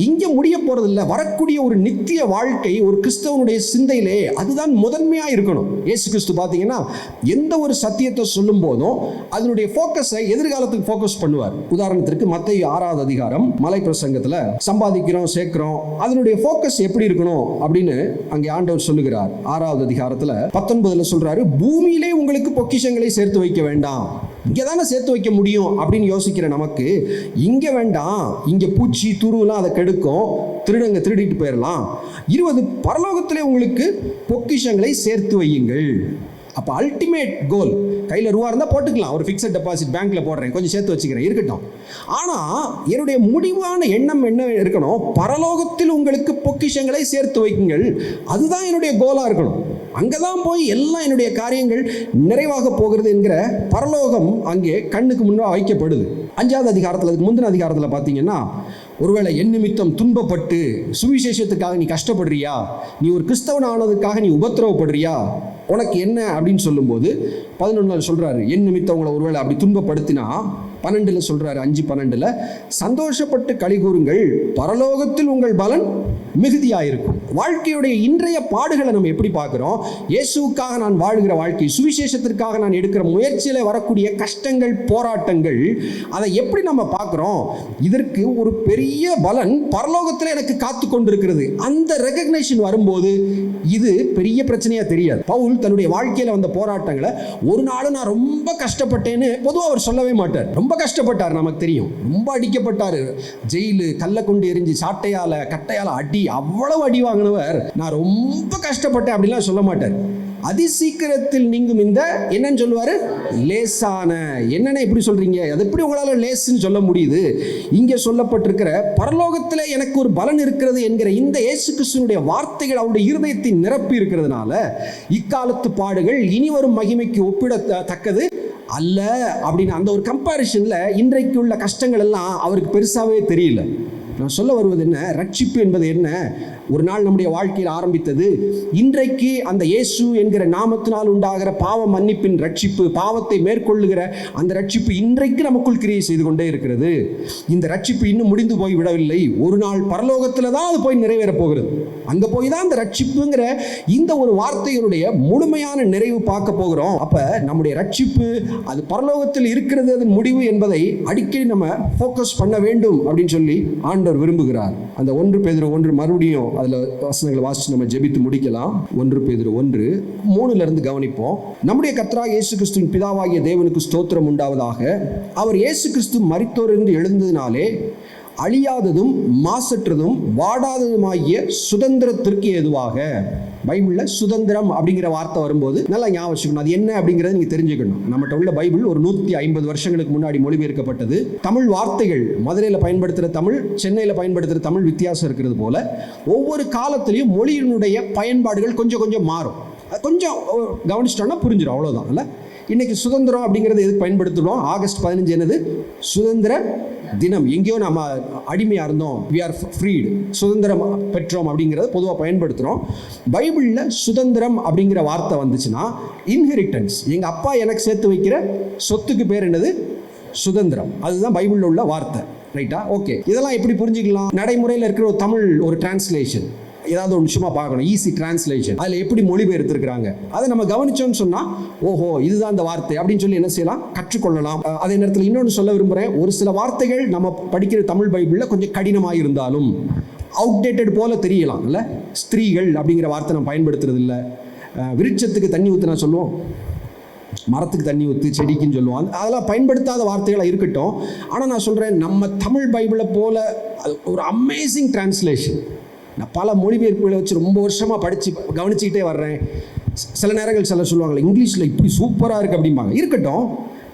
இங்க முடிய போறது இல்லை, வரக்கூடிய ஒரு நித்திய வாழ்க்கை ஒரு கிறிஸ்தவனுடைய சிந்தையிலே அதுதான் முதன்மையா இருக்கணும். இயேசு கிறிஸ்து பாத்தீங்கன்னா எந்த ஒரு சத்தியத்தை சொல்லும் போதும் அதனுடைய போக்கஸை எதிர்காலத்துக்கு ஃபோக்கஸ் பண்ணுவார். உதாரணத்திற்கு மத்தேயு 6வது அதிகாரம் மலை பிரசங்கத்தில் சம்பாதிக்கிறோம், சேர்க்கிறோம், அதனுடைய ஃபோக்கஸ் எப்படி இருக்கணும் அப்படின்னு அங்கே ஆண்டவர் சொல்லுகிறார். 6வது அதிகாரத்தில் 19 சொல்றாரு, பூமியிலே உங்களுக்கு பொக்கிஷங்களை சேர்த்து வைக்க வேண்டாம், இங்கே தானே சேர்த்து வைக்க முடியும் அப்படின்னு யோசிக்கிற நமக்கு, இங்கே வேண்டாம், இங்கே பூச்சி துருவெல்லாம் அதை கெடுக்கும், திருடங்க திருடிட்டு போயிடலாம். 20 பரலோகத்திலே உங்களுக்கு பொக்கிஷங்களை சேர்த்து வையுங்கள். அப்போ அல்டிமேட் கோல், கையில் ரூபா இருந்தால் போட்டுக்கலாம், ஒரு ஃபிக்ஸட் டெபாசிட் பேங்க்கில் போடுறேன், கொஞ்சம் சேர்த்து வச்சுக்கிறேன், இருக்கட்டும். ஆனால் என்னுடைய முடிவான எண்ணம் என்ன இருக்கணும்? பரலோகத்தில் உங்களுக்கு பொக்கிஷங்களை சேர்த்து வைக்குங்கள், அதுதான் என்னுடைய கோலாக இருக்கணும். அங்கே தான் போய் எல்லாம் என்னுடைய காரியங்கள் நிறைவாக போகிறது என்கிற பரலோகம் அங்கே கண்ணுக்கு முன்னாடி வைக்கப்படுது. 5வது அதிகாரத்தில், அதுக்கு முந்தின அதிகாரத்தில் பார்த்தீங்கன்னா, ஒருவேளை என் நிமித்தம் துன்பப்பட்டு சுவிசேஷத்துக்காக நீ கஷ்டப்படுறியா, நீ ஒரு கிறிஸ்தவன் ஆனதுக்காக நீ உபத்திரவப்படுறியா, உனக்கு என்ன அப்படின்னு சொல்லும்போது 11 சொல்றாரு, என் நிமித்தம் உங்களை ஒருவேளை அப்படி துன்பப்படுத்தினா, 12 சொல்றாரு, 5:12 சந்தோஷப்பட்டு களி கூறுங்கள், பரலோகத்தில் உங்கள் பலன் மிகுதியாயிருக்கும். வாழ்க்கையுடைய இன்றைய பாடுகளை நம்ம எப்படி பார்க்கிறோம்? இயேசுவுக்காக நான் வாழ்கிற வாழ்க்கை, சுவிசேஷத்திற்காக நான் எடுக்கிற முயற்சியில் வரக்கூடிய கஷ்டங்கள், போராட்டங்கள், அதை எப்படி நம்ம பார்க்கிறோம்? இதற்கு ஒரு பெரிய பலன் பரலோகத்தில் எனக்கு காத்து கொண்டிருக்கிறது. அந்த ரெகக்னேஷன் வரும்போது இது பெரிய பிரச்சனையா தெரியாது. பவுல் தன்னுடைய வாழ்க்கையில வந்த போராட்டங்களை, ஒரு நாள் நான் ரொம்ப கஷ்டப்பட்டேன்னு பொதுவாக அவர் சொல்லவே மாட்டார். ரொம்ப கஷ்டப்பட்டார், நமக்கு தெரியும், ரொம்ப அடிக்கப்பட்டார், ஜெயிலு, கல்லை கொண்டு எரிஞ்சு, சாட்டையால கட்டையால அடி, அவ்வளவு அடி வாங்கினவர், நான் ரொம்ப கஷ்டப்பட்டேன் அப்படிலாம் சொல்ல மாட்டார். அதிசீக்கிரத்தில் நீங்கும் இந்த என்னன்னு சொல்லுவாரு? லேசான. என்னென்ன எப்படி சொல்றீங்க, அது எப்படி உங்களால லேசுன்னு சொல்ல முடியுது? இங்கே சொல்லப்பட்டிருக்கிற பரலோகத்தில் எனக்கு ஒரு பலன் இருக்கிறது என்கிற இந்த இயேசு கிறிஸ்துவினுடைய வார்த்தைகள் அவருடைய இருதயத்தை நிரப்பி இருக்கிறதுனால இக்காலத்து பாடுகள் இனி வரும் மகிமைக்கு ஒப்பிடத்தக்கது அல்ல அப்படின்னு அந்த ஒரு கம்பேரிஷன்ல இன்றைக்கு உள்ள கஷ்டங்கள் எல்லாம் அவருக்கு பெருசாவே தெரியல. நான் சொல்ல வருவது என்ன? ரட்சிப்பு என்பது என்ன? ஒரு நாள் நம்முடைய வாழ்க்கையில் ஆரம்பித்தது, இன்றைக்கு அந்த இயேசு என்கிற நாமத்தினால் உண்டாகிற பாவ மன்னிப்பின் ரட்சிப்பு, பாவத்தை மேற்கொள்ளுகிற அந்த ரட்சிப்பு இன்றைக்கு நமக்குள் கிரியை செய்து கொண்டே இருக்கிறது. இந்த ரட்சிப்பு இன்னும் முடிந்து போய் விடவில்லை. ஒரு நாள் பரலோகத்தில் தான் அது போய் நிறைவேற போகிறது. அங்கே போய் தான் அந்த ரட்சிப்புங்கிற இந்த ஒரு வார்த்தைகளுடைய முழுமையான நிறைவு பார்க்க போகிறோம். அப்போ நம்முடைய ரட்சிப்பு அது பரலோகத்தில் இருக்கிறது, அதன் முடிவு என்பதை அடிக்கடி நம்ம ஃபோக்கஸ் பண்ண வேண்டும் அப்படின்னு சொல்லி ஆண்டவர் விரும்புகிறார். அந்த 1 பேதுரு 1 மறுபடியும் அதில் வசனங்களை வாசித்து நம்ம ஜெபித்து முடிக்கலாம். 1 பேதுரு 1:3 கவனிப்போம். நம்முடைய கர்த்தராகிய இயேசு கிறிஸ்துவின் பிதாவாகிய தேவனுக்கு ஸ்தோத்திரம் உண்டாவதாக. அவர் இயேசு கிறிஸ்து மரித்தோரிலிருந்து எழுந்ததினாலே அழியாததும் மாசற்றதும் வாடாததுமாகிய சுதந்திரத்திற்கு ஏதுவாக. பைபிளில் சுதந்திரம் அப்படிங்கிற வார்த்தை வரும்போது நல்லா ஞாபகம் வச்சுக்கணும், அது என்ன அப்படிங்கிறத நீங்கள் தெரிஞ்சுக்கணும். நம்மகிட்ட உள்ள பைபிள் ஒரு 150 வருஷங்களுக்கு முன்னாடி மொழிபெயர்க்கப்பட்டது. தமிழ் வார்த்தைகள் மதுரையில் பயன்படுத்துகிற தமிழ், சென்னையில் பயன்படுத்துகிற தமிழ் வித்தியாசம் இருக்கிறது போல ஒவ்வொரு காலத்திலையும் மொழியினுடைய பயன்பாடுகள் கொஞ்சம் கொஞ்சம் மாறும். கொஞ்சம் கவனிச்சிட்டோம்னா புரிஞ்சிடும், அவ்வளோதான். இல்லை, இன்னைக்கு சுதந்திரம் அப்படிங்கிறது எதுக்கு பயன்படுத்துகிறோம்? ஆகஸ்ட் 15 என்னது? சுதந்திர தினம். எங்கேயோ நம்ம அடிமையாக இருந்தோம், வி ஆர் ஃப்ரீடு, சுதந்திரம் பெற்றோம் அப்படிங்கிறத பொதுவாக பயன்படுத்துகிறோம். பைபிளில் சுதந்திரம் அப்படிங்கிற வார்த்தை வந்துச்சுன்னா இன்ஹெரிட்டன்ஸ், எங்கள் அப்பா எனக்கு சேர்த்து வைக்கிற சொத்துக்கு பேர் என்னது? சுதந்திரம். அதுதான் பைபிளில் உள்ள வார்த்தை. ரைட்டா? ஓகே, இதெல்லாம் எப்படி புரிஞ்சுக்கலாம்? நடைமுறையில் இருக்கிற ஒரு தமிழ் ஒரு டிரான்ஸ்லேஷன், ஏதாவது ஒரு விஷயமா பார்க்கணும், ஈஸி டிரான்ஸ்லேஷன், அதில் எப்படி மொழிபெயர்த்திருக்கிறாங்க அதை நம்ம கவனிச்சோம்னு சொன்னால், ஓஹோ இதுதான் அந்த வார்த்தை அப்படின்னு சொல்லி என்ன செய்யலாம்? கற்றுக்கொள்ளலாம். அதே நேரத்தில் இன்னொன்று சொல்ல விரும்புகிறேன், ஒரு சில வார்த்தைகள் நம்ம படிக்கிற தமிழ் பைபிளில் கொஞ்சம் கடினமாக இருந்தாலும் அவுடேட்டட் போல தெரியலாம். இல்லை, ஸ்திரீகள் அப்படிங்கிற வார்த்தை நம்ம பயன்படுத்துறது இல்லை. விருட்சத்துக்கு தண்ணி ஊற்று நான் சொல்லுவோம், மரத்துக்கு தண்ணி ஊற்று, செடிக்குன்னு சொல்லுவோம். அதெல்லாம் பயன்படுத்தாத வார்த்தைகளாக இருக்கட்டும். ஆனால் நான் சொல்கிறேன், நம்ம தமிழ் பைபிளை போல ஒரு அமேசிங் டிரான்ஸ்லேஷன் நான் பல மொழிபெயர்ப்புகளை வச்சு ரொம்ப வருஷமாக படித்து கவனிச்சுக்கிட்டே வர்றேன். சில நேரங்கள் சொல்லுவாங்களே இங்கிலீஷில் இப்படி சூப்பராக இருக்குது அப்படிம்பாங்க. இருக்கட்டும்,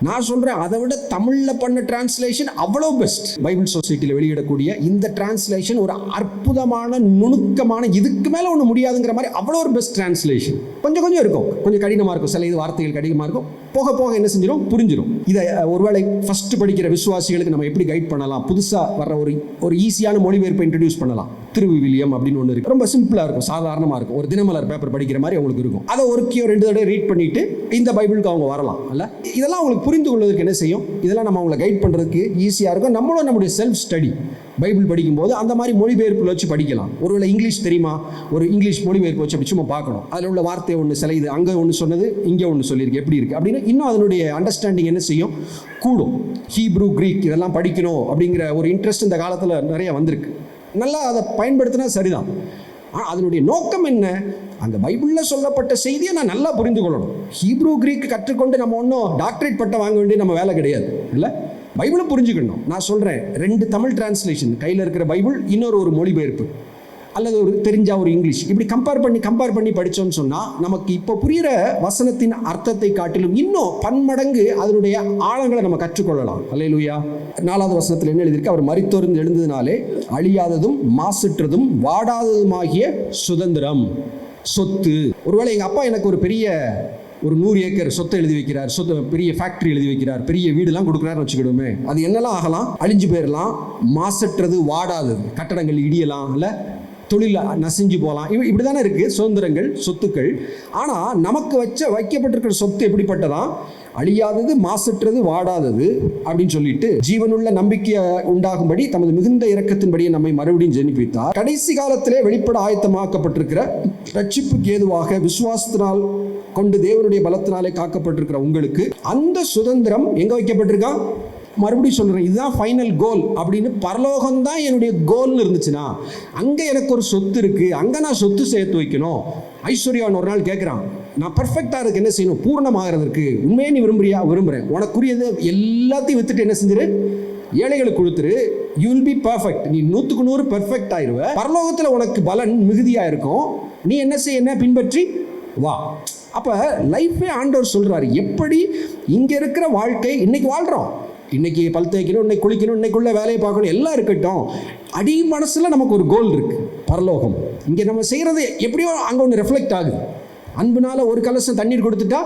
நான் சொல்கிறேன் அதை விட தமிழில் பண்ண டிரான்ஸ்லேஷன் அவ்வளோ பெஸ்ட். பைபிள் சொசைட்டியில் வெளியிடக்கூடிய இந்த டிரான்ஸ்லேஷன் ஒரு அற்புதமான நுணுக்கமான, இதுக்கு மேலே ஒன்று முடியாதுங்கிற மாதிரி அவ்வளோ ஒரு பெஸ்ட் டிரான்ஸ்லேஷன். கொஞ்சம் இருக்கும், கொஞ்சம் கடினமாக இருக்கும், சில இது வார்த்தைகள் கடினமாக இருக்கும், போக போக என்ன செஞ்சிடும், புரிஞ்சிடும். இதை ஒருவேளை ஃபஸ்ட்டு படிக்கிற விசுவாசிகளுக்கு நம்ம எப்படி கைட் பண்ணலாம், புதுசாக வர்ற ஒரு ஈஸியான மொழிபெயர்ப்பை இன்ட்ரடியூஸ் பண்ணலாம். திருவிவிலியம் அப்படின்னு ஒன்று இருக்குது, ரொம்ப சிம்பிளாக இருக்கும், சாதாரணமாக இருக்கும், ஒரு தினமலர் பேப்பர் படிக்கிற மாதிரி அவங்களுக்கு இருக்கும். அதை ஒருக்கியோ 2 தடவை ரீட் பண்ணிட்டு இந்த பைபிளுக்கு அவங்க வரலாம். அல்ல, இதெல்லாம் அவங்களுக்கு புரிந்து கொள்வதற்கு என்ன செய்யும், இதெல்லாம் நம்ம அவங்களை கைட் பண்ணுறதுக்கு ஈஸியாக இருக்கும். நம்மளும் நம்முடைய செல்ஃப் ஸ்டடி பைபிள் படிக்கும்போது அந்த மாதிரி மொழிபெயர்ப்பில் வச்சு படிக்கலாம். ஒருவேளை இங்கிலீஷ் தெரியுமா, ஒரு இங்கிலீஷ் மொழிபெயர்ப்பு வச்சு அப்படி சும்மா பார்க்கணும், அதில் உள்ள வார்த்தை ஒன்று சில இது அங்கே ஒன்று சொன்னது இங்கே ஒன்று சொல்லியிருக்கு, எப்படி இருக்குது அப்படின்னு இன்னும் அதனுடைய அண்டர்ஸ்டாண்டிங் என்ன செய்யும், கூடும். ஹீப்ரூ, கிரீக் இதெல்லாம் படிக்கணும் அப்படிங்கிற ஒரு இன்ட்ரெஸ்ட் இந்த காலத்தில் நிறைய வந்திருக்கு. நல்லா அதை பயன்படுத்தினா சரிதான். ஆனால் அதனுடைய நோக்கம் என்ன, அந்த பைபிளில் சொல்லப்பட்ட செய்தியை நான் நல்லா புரிந்து கொள்ளணும். ஹீப்ரூ, கிரீக் கற்றுக்கொண்டு நம்ம ஒன்றும் டாக்டரேட் பட்டம் வாங்க வேண்டிய நம்ம வேலை கிடையாது. இல்லை, பைபிளை புரிஞ்சுக்கணும். நான் சொல்கிறேன், 2 தமிழ் டிரான்ஸ்லேஷன் கையில் இருக்கிற பைபிள், இன்னொரு மொழிபெயர்ப்பு அல்லது ஒரு தெரிஞ்ச ஒரு இங்கிலீஷ், இப்படி கம்பேர் பண்ணி படித்தோன்னு சொன்னால் நமக்கு இப்போ புரிகிற வசனத்தின் அர்த்தத்தை காட்டிலும் இன்னும் பன்மடங்கு அதனுடைய ஆழங்களை நம்ம கற்றுக்கொள்ளலாம். அல்லேலூயா. 4வது வசனத்தில் என்ன எழுதியிருக்கு, அவர் மரித்தோர்ந்து எழுந்ததினாலே அழியாததும் மாசற்றதும் வாடாததுமாகிய சுதந்திரம், சொத்து. ஒருவேளை எங்கள் அப்பா எனக்கு ஒரு பெரிய 100 ஏக்கர் சொத்தை எழுதி வைக்கிறார், பெரிய ஃபேக்ட்ரி எழுதி வைக்கிறார், பெரிய வீடுலாம் கொடுக்குறாருன்னு வச்சுக்கிடுமே, அது என்னெல்லாம் ஆகலாம், அழிஞ்சு போயிடலாம், மாசற்றது வாடாதது, கட்டடங்கள் இடியலாம், இல்லை தொழில் நசிஞ்சு போகலாம். இப்படி தானே இருக்குது சுதந்திரங்கள், சொத்துக்கள். ஆனால் நமக்கு வைக்கப்பட்டிருக்கிற சொத்து எப்படிப்பட்டதான், அழியாதது, மாசற்றது, வாடாதது அப்படின்னு சொல்லிட்டு ஜீவனுள்ள நம்பிக்கை உண்டாகும்படி தமது மிகுந்த இரக்கத்தின்படியே நம்மை மறுபடியும் ஜெனிப்பித்தார். கடைசி காலத்திலே வெளிப்பட ஆயத்தமாக்கப்பட்டிருக்கிற ரட்சிப்புக்கு ஏதுவாக விசுவாசத்தினால் கொண்டு தேவனுடைய பலத்தினாலே காக்கப்பட்டிருக்கிற உங்களுக்கு அந்த சுதந்திரம் எங்க வைக்கப்பட்டிருக்கா, மறுபடியும் சொல்கிறேன், இதுதான் ஃபைனல் கோல் அப்படின்னு. பரலோகம்தான் என்னுடைய கோல்னு இருந்துச்சுன்னா அங்கே எனக்கு ஒரு சொத்து இருக்குது, அங்கே நான் சொத்து சேர்த்து வைக்கணும். ஐஸ்வர்யான்னு ஒரு நாள் கேட்குறான், நான் பர்ஃபெக்டாக இருக்கு என்ன செய்யணும், பூர்ணமாகிறதுக்கு உண்மையே நீ விரும்புறியா, விரும்புகிறேன், உனக்குரியது எல்லாத்தையும் வித்துட்டு என்ன செஞ்சிரு, ஏழைகளுக்கு கொடுத்துரு, யூ வில் பி பர்ஃபெக்ட், நீ 100க்கு 100 பெர்ஃபெக்ட் ஆயிடுவ, பரலோகத்தில் உனக்கு பலன் மிகுதியாக இருக்கும், நீ என்ன செய்ய, என்ன பின்பற்றி வா. அப்போ லைஃபே ஆண்டவர் சொல்கிறாரு, எப்படி இங்கே இருக்கிற வாழ்க்கை இன்னைக்கு வாழ்கிறோம், இன்னைக்கு பல் தேய்க்கணும், இன்னைக்கு குளிக்கணும், இன்னைக்குள்ள வேலையை பார்க்கணும், எல்லாம் இருக்கட்டும், அடி மனசில் நமக்கு ஒரு கோல் இருக்குது, பரலோகம். இங்கே நம்ம செய்கிறது எப்படியோ அங்கே ஒன்று ரெஃப்ளெக்ட் ஆகுது. அன்புனால ஒரு கலசம் தண்ணீர் கொடுத்துட்டா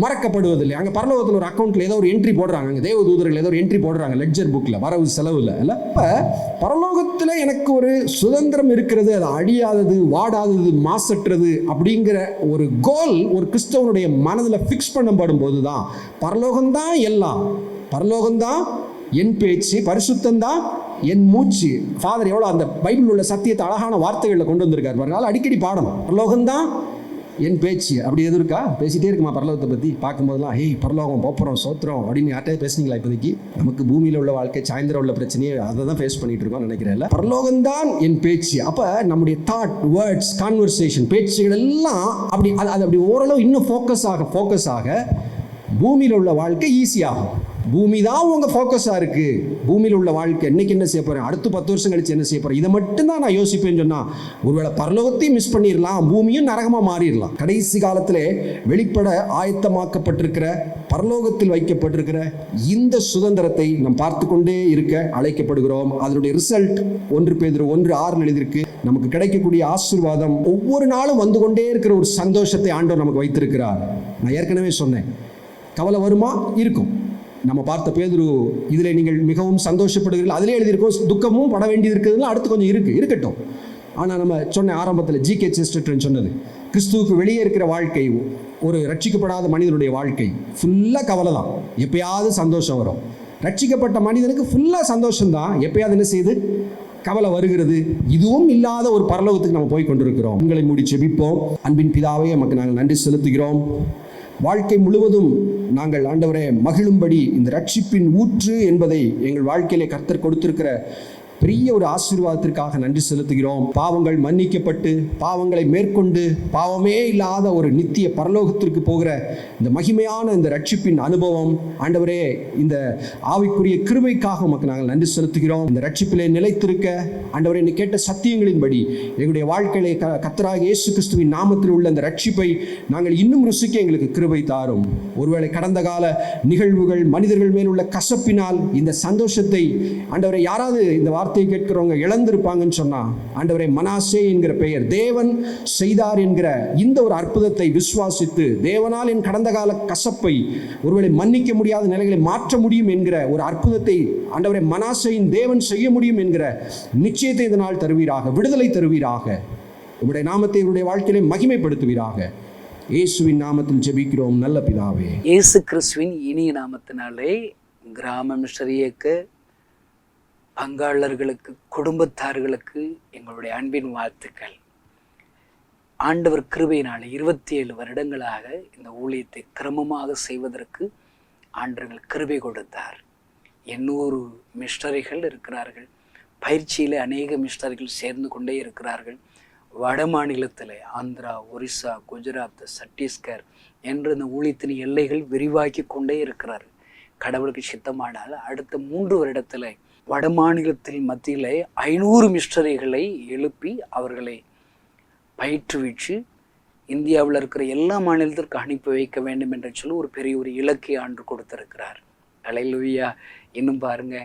மறக்கப்படுவதில்லை. அங்கே பரலோகத்தில் ஒரு அக்கௌண்ட்டில் ஏதோ ஒரு என்ட்ரி போடுறாங்க, அங்கே தேவதூதர்கள் ஏதோ ஒரு என்ட்ரி போடுறாங்க லெட்ஜர் புக்கில், வரவு செலவில். இல்லை, இப்போ பரலோகத்தில் எனக்கு ஒரு சுதந்திரம் இருக்கிறது, அது அழியாதது, வாடாதது, மாசற்றது அப்படிங்கிற ஒரு கோல் ஒரு கிறிஸ்தவனுடைய மனதில் ஃபிக்ஸ் பண்ணப்படும் போது தான் பரலோகம்தான் எல்லாம், பரலோகம்தான் என் பேச்சு, பரிசுத்தந்தான் என் மூச்சு. ஃபாதர் எவ்வளோ அந்த பைபிள் உள்ள சத்தியத்தை அழகான வார்த்தைகளில் கொண்டு வந்திருக்காரு பாருங்க, அடிக்கடி பாடணும். பரலோகம்தான் என் பேச்சு, அப்படி எது இருக்கா, பேசிகிட்டே இருக்குமா பரலோகத்தை பற்றி பார்க்கும்போதெல்லாம், ஏய் பரலோகம் போப்புறோம் சோத்திரம் அப்படின்னு யார்ட்டே பேசுனீங்களா? இப்போதைக்கு நமக்கு பூமியில் உள்ள வாழ்க்கை, சாயந்தரம் உள்ள பிரச்சனையே அதை தான் ஃபேஸ் பண்ணிட்டு இருக்கோம் நினைக்கிறேன். பரலோகம்தான் என் பேச்சு. அப்போ நம்முடைய தாட், வேர்ட்ஸ், கான்வர்சேஷன், பேச்சுகள் எல்லாம் அப்படி அது அப்படி ஓரளவு இன்னும் ஃபோக்கஸ் ஆக பூமியில் உள்ள வாழ்க்கை ஈஸியாகும். பூமி தான் உங்கள் ஃபோக்கஸாக இருக்குது. பூமியில் உள்ள வாழ்க்கை இன்னைக்கு என்ன செய்ய போகிறேன், அடுத்து 10 வருஷம் கழிச்சு என்ன செய்ய போகிறேன், இதை மட்டும்தான் நான் யோசிப்பேன்னு சொன்னால் ஒருவேளை பரலோகத்தையும் மிஸ் பண்ணிடலாம், பூமியும் நரகமாக மாறிடலாம். கடைசி காலத்தில் வெளிப்பட ஆயத்தமாக்கப்பட்டிருக்கிற, பரலோகத்தில் வைக்கப்பட்டிருக்கிற இந்த சுதந்திரத்தை நாம் பார்த்து கொண்டே இருக்க அழைக்கப்படுகிறோம். அதனுடைய ரிசல்ட் 1 பேதுரு 1:6 எழுதியிருக்கு. நமக்கு கிடைக்கக்கூடிய ஆசீர்வாதம் ஒவ்வொரு நாளும் வந்து கொண்டே இருக்கிற ஒரு சந்தோஷத்தை ஆண்டவர் நமக்கு வைத்திருக்கிறார். நான் ஏற்கனவே சொன்னேன், கவலை வருமா, இருக்கும். நம்ம பார்த்த பேதுரு, இதில் நீங்கள் மிகவும் சந்தோஷப்படுகிறீர்கள், அதிலே எழுதியிருக்கோம், துக்கமும் பட வேண்டியது இருக்குதுன்னா அடுத்து கொஞ்சம் இருக்கட்டும். ஆனால் நம்ம சொன்ன ஆரம்பத்தில் ஜி.கே. செஸ்டர்டன் சொன்னது, கிறிஸ்துவுக்கு வெளியே இருக்கிற வாழ்க்கை, ஒரு ரட்சிக்கப்படாத மனிதனுடைய வாழ்க்கை ஃபுல்லாக கவலை தான், எப்பயாவது சந்தோஷம் வரும். ரட்சிக்கப்பட்ட மனிதனுக்கு ஃபுல்லாக சந்தோஷம்தான், எப்பயாவது என்ன செய்யுது, கவலை வருகிறது. இதுவும் இல்லாத ஒரு பரலோகத்துக்கு நம்ம போய் கொண்டிருக்கிறோம். உங்களை மூடி செபிப்போம். அன்பின் பிதாவே, நமக்கு நாங்கள் நன்றி செலுத்துகிறோம். வாழ்க்கை முழுவதும் நாங்கள் ஆண்டவரே மகிழும்படி இந்த ரட்சிப்பின் ஊற்று என்பதை எங்கள் வாழ்க்கையிலே கர்த்தர் கொடுத்திருக்கிற பெரிய ஒரு ஆசீர்வாதத்திற்காக நன்றி செலுத்துகிறோம். பாவங்கள் மன்னிக்கப்பட்டு பாவங்களை மேற்கொண்டு பாவமே இல்லாத ஒரு நித்திய பரலோகத்திற்கு போகிற இந்த மகிமையான இந்த ரட்சிப்பின் அனுபவம் ஆண்டவரே, இந்த ஆவிக்குரிய கிருபைக்காக உமக்கு நாங்கள் நன்றி செலுத்துகிறோம். இந்த ரட்சிப்பிலே நிலைத்திருக்க ஆண்டவரே, நீ கேட்ட சத்தியங்களின்படி எங்களுடைய வாழ்க்கையிலே கர்த்தராகிய இயேசு கிறிஸ்துவின் நாமத்தில் உள்ள இந்த ரட்சிப்பை நாங்கள் இன்னும் ருசிக்க எங்களுக்கு கிருபை தாரும். ஒருவேளை கடந்த கால நிகழ்வுகள் மனிதர்கள் மேல் உள்ள கசப்பினால் இந்த சந்தோஷத்தை ஆண்டவரை யாராவது இந்த வார்த்தையை கேட்கிறவங்க இழந்திருப்பாங்கன்னு சொன்னா, ஆண்டவரே, மனாசே என்கிற பெயர் தேவன் செய்தார் என்கிற இந்த ஒரு அற்புதத்தை விசுவாசித்து தேவனால் என் கடந்த கால கசப்பை ஒருவேளை மன்னிக்க முடியாத நிலைகளை மாற்ற முடியும் என்கிற ஒரு அற்புதத்தை ஆண்டவரே மனாசேயின் தேவன் செய்ய முடியும் என்கிற நிச்சயத்தை இந்த நாள் தருவீராக, விடுதலை தருவீராக, உம்முடைய நாமத்தை இவருடைய வாழ்க்கையிலே மகிமைப்படுத்துவீராக. இயேசுவின் நாமத்தில் ஜெபிக்கிறோம் நல்ல பிதாவே. இயேசு கிறிஸ்துவின் இனிய நாமத்தினாலே கிராம மிஷனரி இயக்க பங்காளர்களுக்கு, குடும்பத்தார்களுக்கு எங்களுடைய அன்பின் வாழ்த்துக்கள். ஆண்டவர் கிருபையினாலே 27 வருடங்களாக இந்த ஊழியத்தை கிரமமாக செய்வதற்கு ஆண்டவர்கள் கிருபை கொடுத்தார். 800 மிஷனரிகள் இருக்கிறார்கள். பயிற்சியில் அநேக மிஷனரிகள் சேர்ந்து கொண்டே இருக்கிறார்கள். வட மாநிலத்தில் ஆந்திரா, ஒரிசா, குஜராத், சத்தீஸ்கர் என்ற இந்த ஊழியத்தின் எல்லைகள் விரிவாக்கி கொண்டே இருக்கிறார். கடவுளுக்கு சித்தமானால் அடுத்த 3 வருடத்தில் வட மாநிலத்தில் மத்தியில் 500 மிஷனரிகளை எழுப்பி அவர்களை பயிற்றுவிச்சு இந்தியாவில் இருக்கிற எல்லா மாநிலத்திற்கு அனுப்பி வைக்க வேண்டும் என்று சொல்லி ஒரு பெரிய ஒரு இலக்கை ஆண்டு கொடுத்திருக்கிறார். அல்லேலூயா. இன்னும் பாருங்க,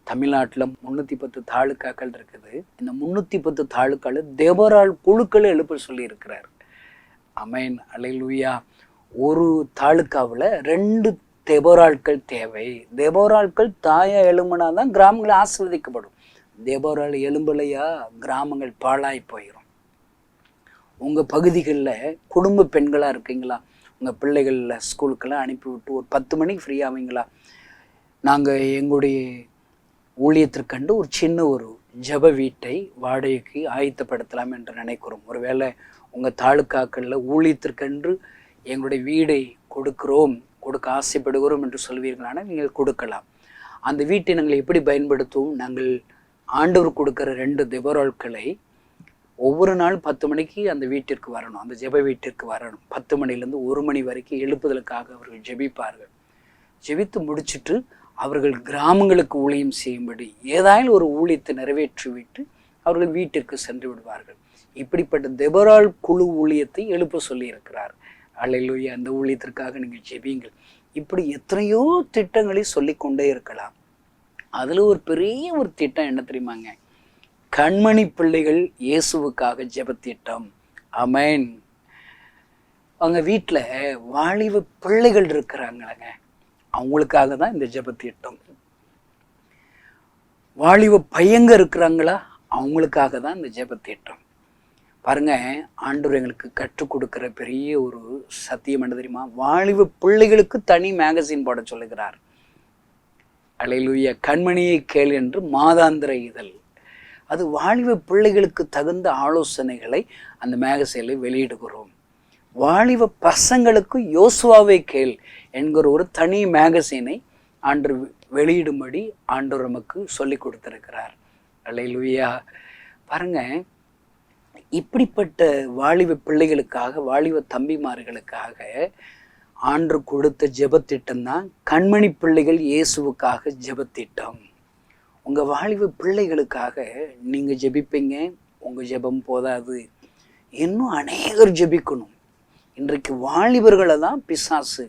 தமிழ்நாட்டில் 310 தாலுக்காக்கள் இருக்குது. இந்த 310 தாலுக்கால தேவரால் குழுக்களை எழுப்ப சொல்லி இருக்கிறார். அமேன். அல்லேலூயா. ஒரு தாலுக்காவில் 2 தேபோராட்கள் தேவை. தேபோராட்கள் தாயா எழும்புனா தான் கிராமங்கள் ஆசீர்வதிக்கப்படும். தேபோரால் எழும்பலையா கிராமங்கள் பாழாய் போயிடும். உங்கள் பகுதிகளில் குடும்ப பெண்களாக இருக்கீங்களா? உங்கள் பிள்ளைகளில் ஸ்கூலுக்கெல்லாம் அனுப்பிவிட்டு ஒரு 10 மணிக்கு ஃப்ரீ ஆவீங்களா? நாங்கள் எங்களுடைய ஊழியத்திற்கண்டு ஒரு சின்ன ஒரு ஜப வீட்டை வாடகைக்கு ஆயத்தப்படுத்தலாம் என்று நினைக்கிறோம். ஒருவேளை உங்கள் தாலுக்காக்களில் ஊழியத்திற்கென்று எங்களுடைய வீடை கொடுக்க ஆசைப்படுகிறோம் என்று சொல்வீர்களான நீங்கள் கொடுக்கலாம். அந்த வீட்டை நாங்கள் எப்படி பயன்படுத்துவோம்? நாங்கள் ஆண்டவர் கொடுக்குற 2 தேபோராட்களை ஒவ்வொரு நாள் 10 மணிக்கு அந்த வீட்டிற்கு வரணும், அந்த ஜெப வீட்டிற்கு வரணும். 10 மணிலேருந்து 1 மணி வரைக்கும் எழுப்புதலுக்காக அவர்கள் ஜெபிப்பார்கள். ஜெபித்து முடிச்சுட்டு அவர்கள் கிராமங்களுக்கு ஊழியம் செய்யும்படி ஏதாயும் ஒரு ஊழியத்தை நிறைவேற்றிவிட்டு அவர்கள் வீட்டிற்கு சென்று விடுவார்கள். இப்படிப்பட்ட தேபோரால் குழு ஊழியத்தை எழுப்ப சொல்லி இருக்கிறார். அல்லேலூயா. அந்த ஊழியத்திற்காக நீங்கள் ஜெபிங்கள். இப்படி எத்தனையோ திட்டங்களை சொல்லிக்கொண்டே இருக்கலாம். அதில் ஒரு பெரிய ஒரு திட்டம் என்ன தெரியுமாங்க? கண்மணி பிள்ளைகள் இயேசுவுக்காக ஜெபத்திட்டம். ஆமென். அவங்க வீட்டில் வாலிப பிள்ளைகள் இருக்கிறாங்களங்க, அவங்களுக்காக தான் இந்த ஜெபத்திட்டம். வாலிப பையங்க இருக்கிறாங்களா, அவங்களுக்காக தான் இந்த ஜெபத்திட்டம். பாருங்க, ஆண்டவர் எங்களுக்கு கற்றுக் கொடுக்கிற பெரிய ஒரு சத்தியம் என்ன தெரியுமா? வாலிப பிள்ளைகளுக்கு தனி மேகசின் போட சொல்லுகிறார். அல்லேலூயா. கண்மணியை கேள் என்று மாதாந்திர இதழ். அது வாலிப பிள்ளைகளுக்கு தகுந்த ஆலோசனைகளை அந்த மேகசினில் வெளியிடுகிறோம். வாலிப பசங்களுக்கு யோசுவாவை கேள் என்கிற ஒரு தனி மேகசினை ஆண்டவர் வெளியிடும்படி ஆண்டவர் நமக்கு சொல்லி கொடுத்திருக்கிறார். அல்லேலூயா. பாருங்க, இப்படிப்பட்ட வாலிப பிள்ளைகளுக்காக, வாலிப தம்பிமார்களுக்காக ஆண்டவர் கொடுத்த ஜெபத்திட்டம் தான் கண்மணி பிள்ளைகள் இயேசுவுக்காக ஜெபத்திட்டம். உங்கள் வாலிப பிள்ளைகளுக்காக நீங்கள் ஜெபிப்பீங்க. உங்கள் ஜெபம் போதாது, இன்னும் அநேகர் ஜெபிக்கணும். இன்றைக்கு வாலிபர்களை தான் பிசாசு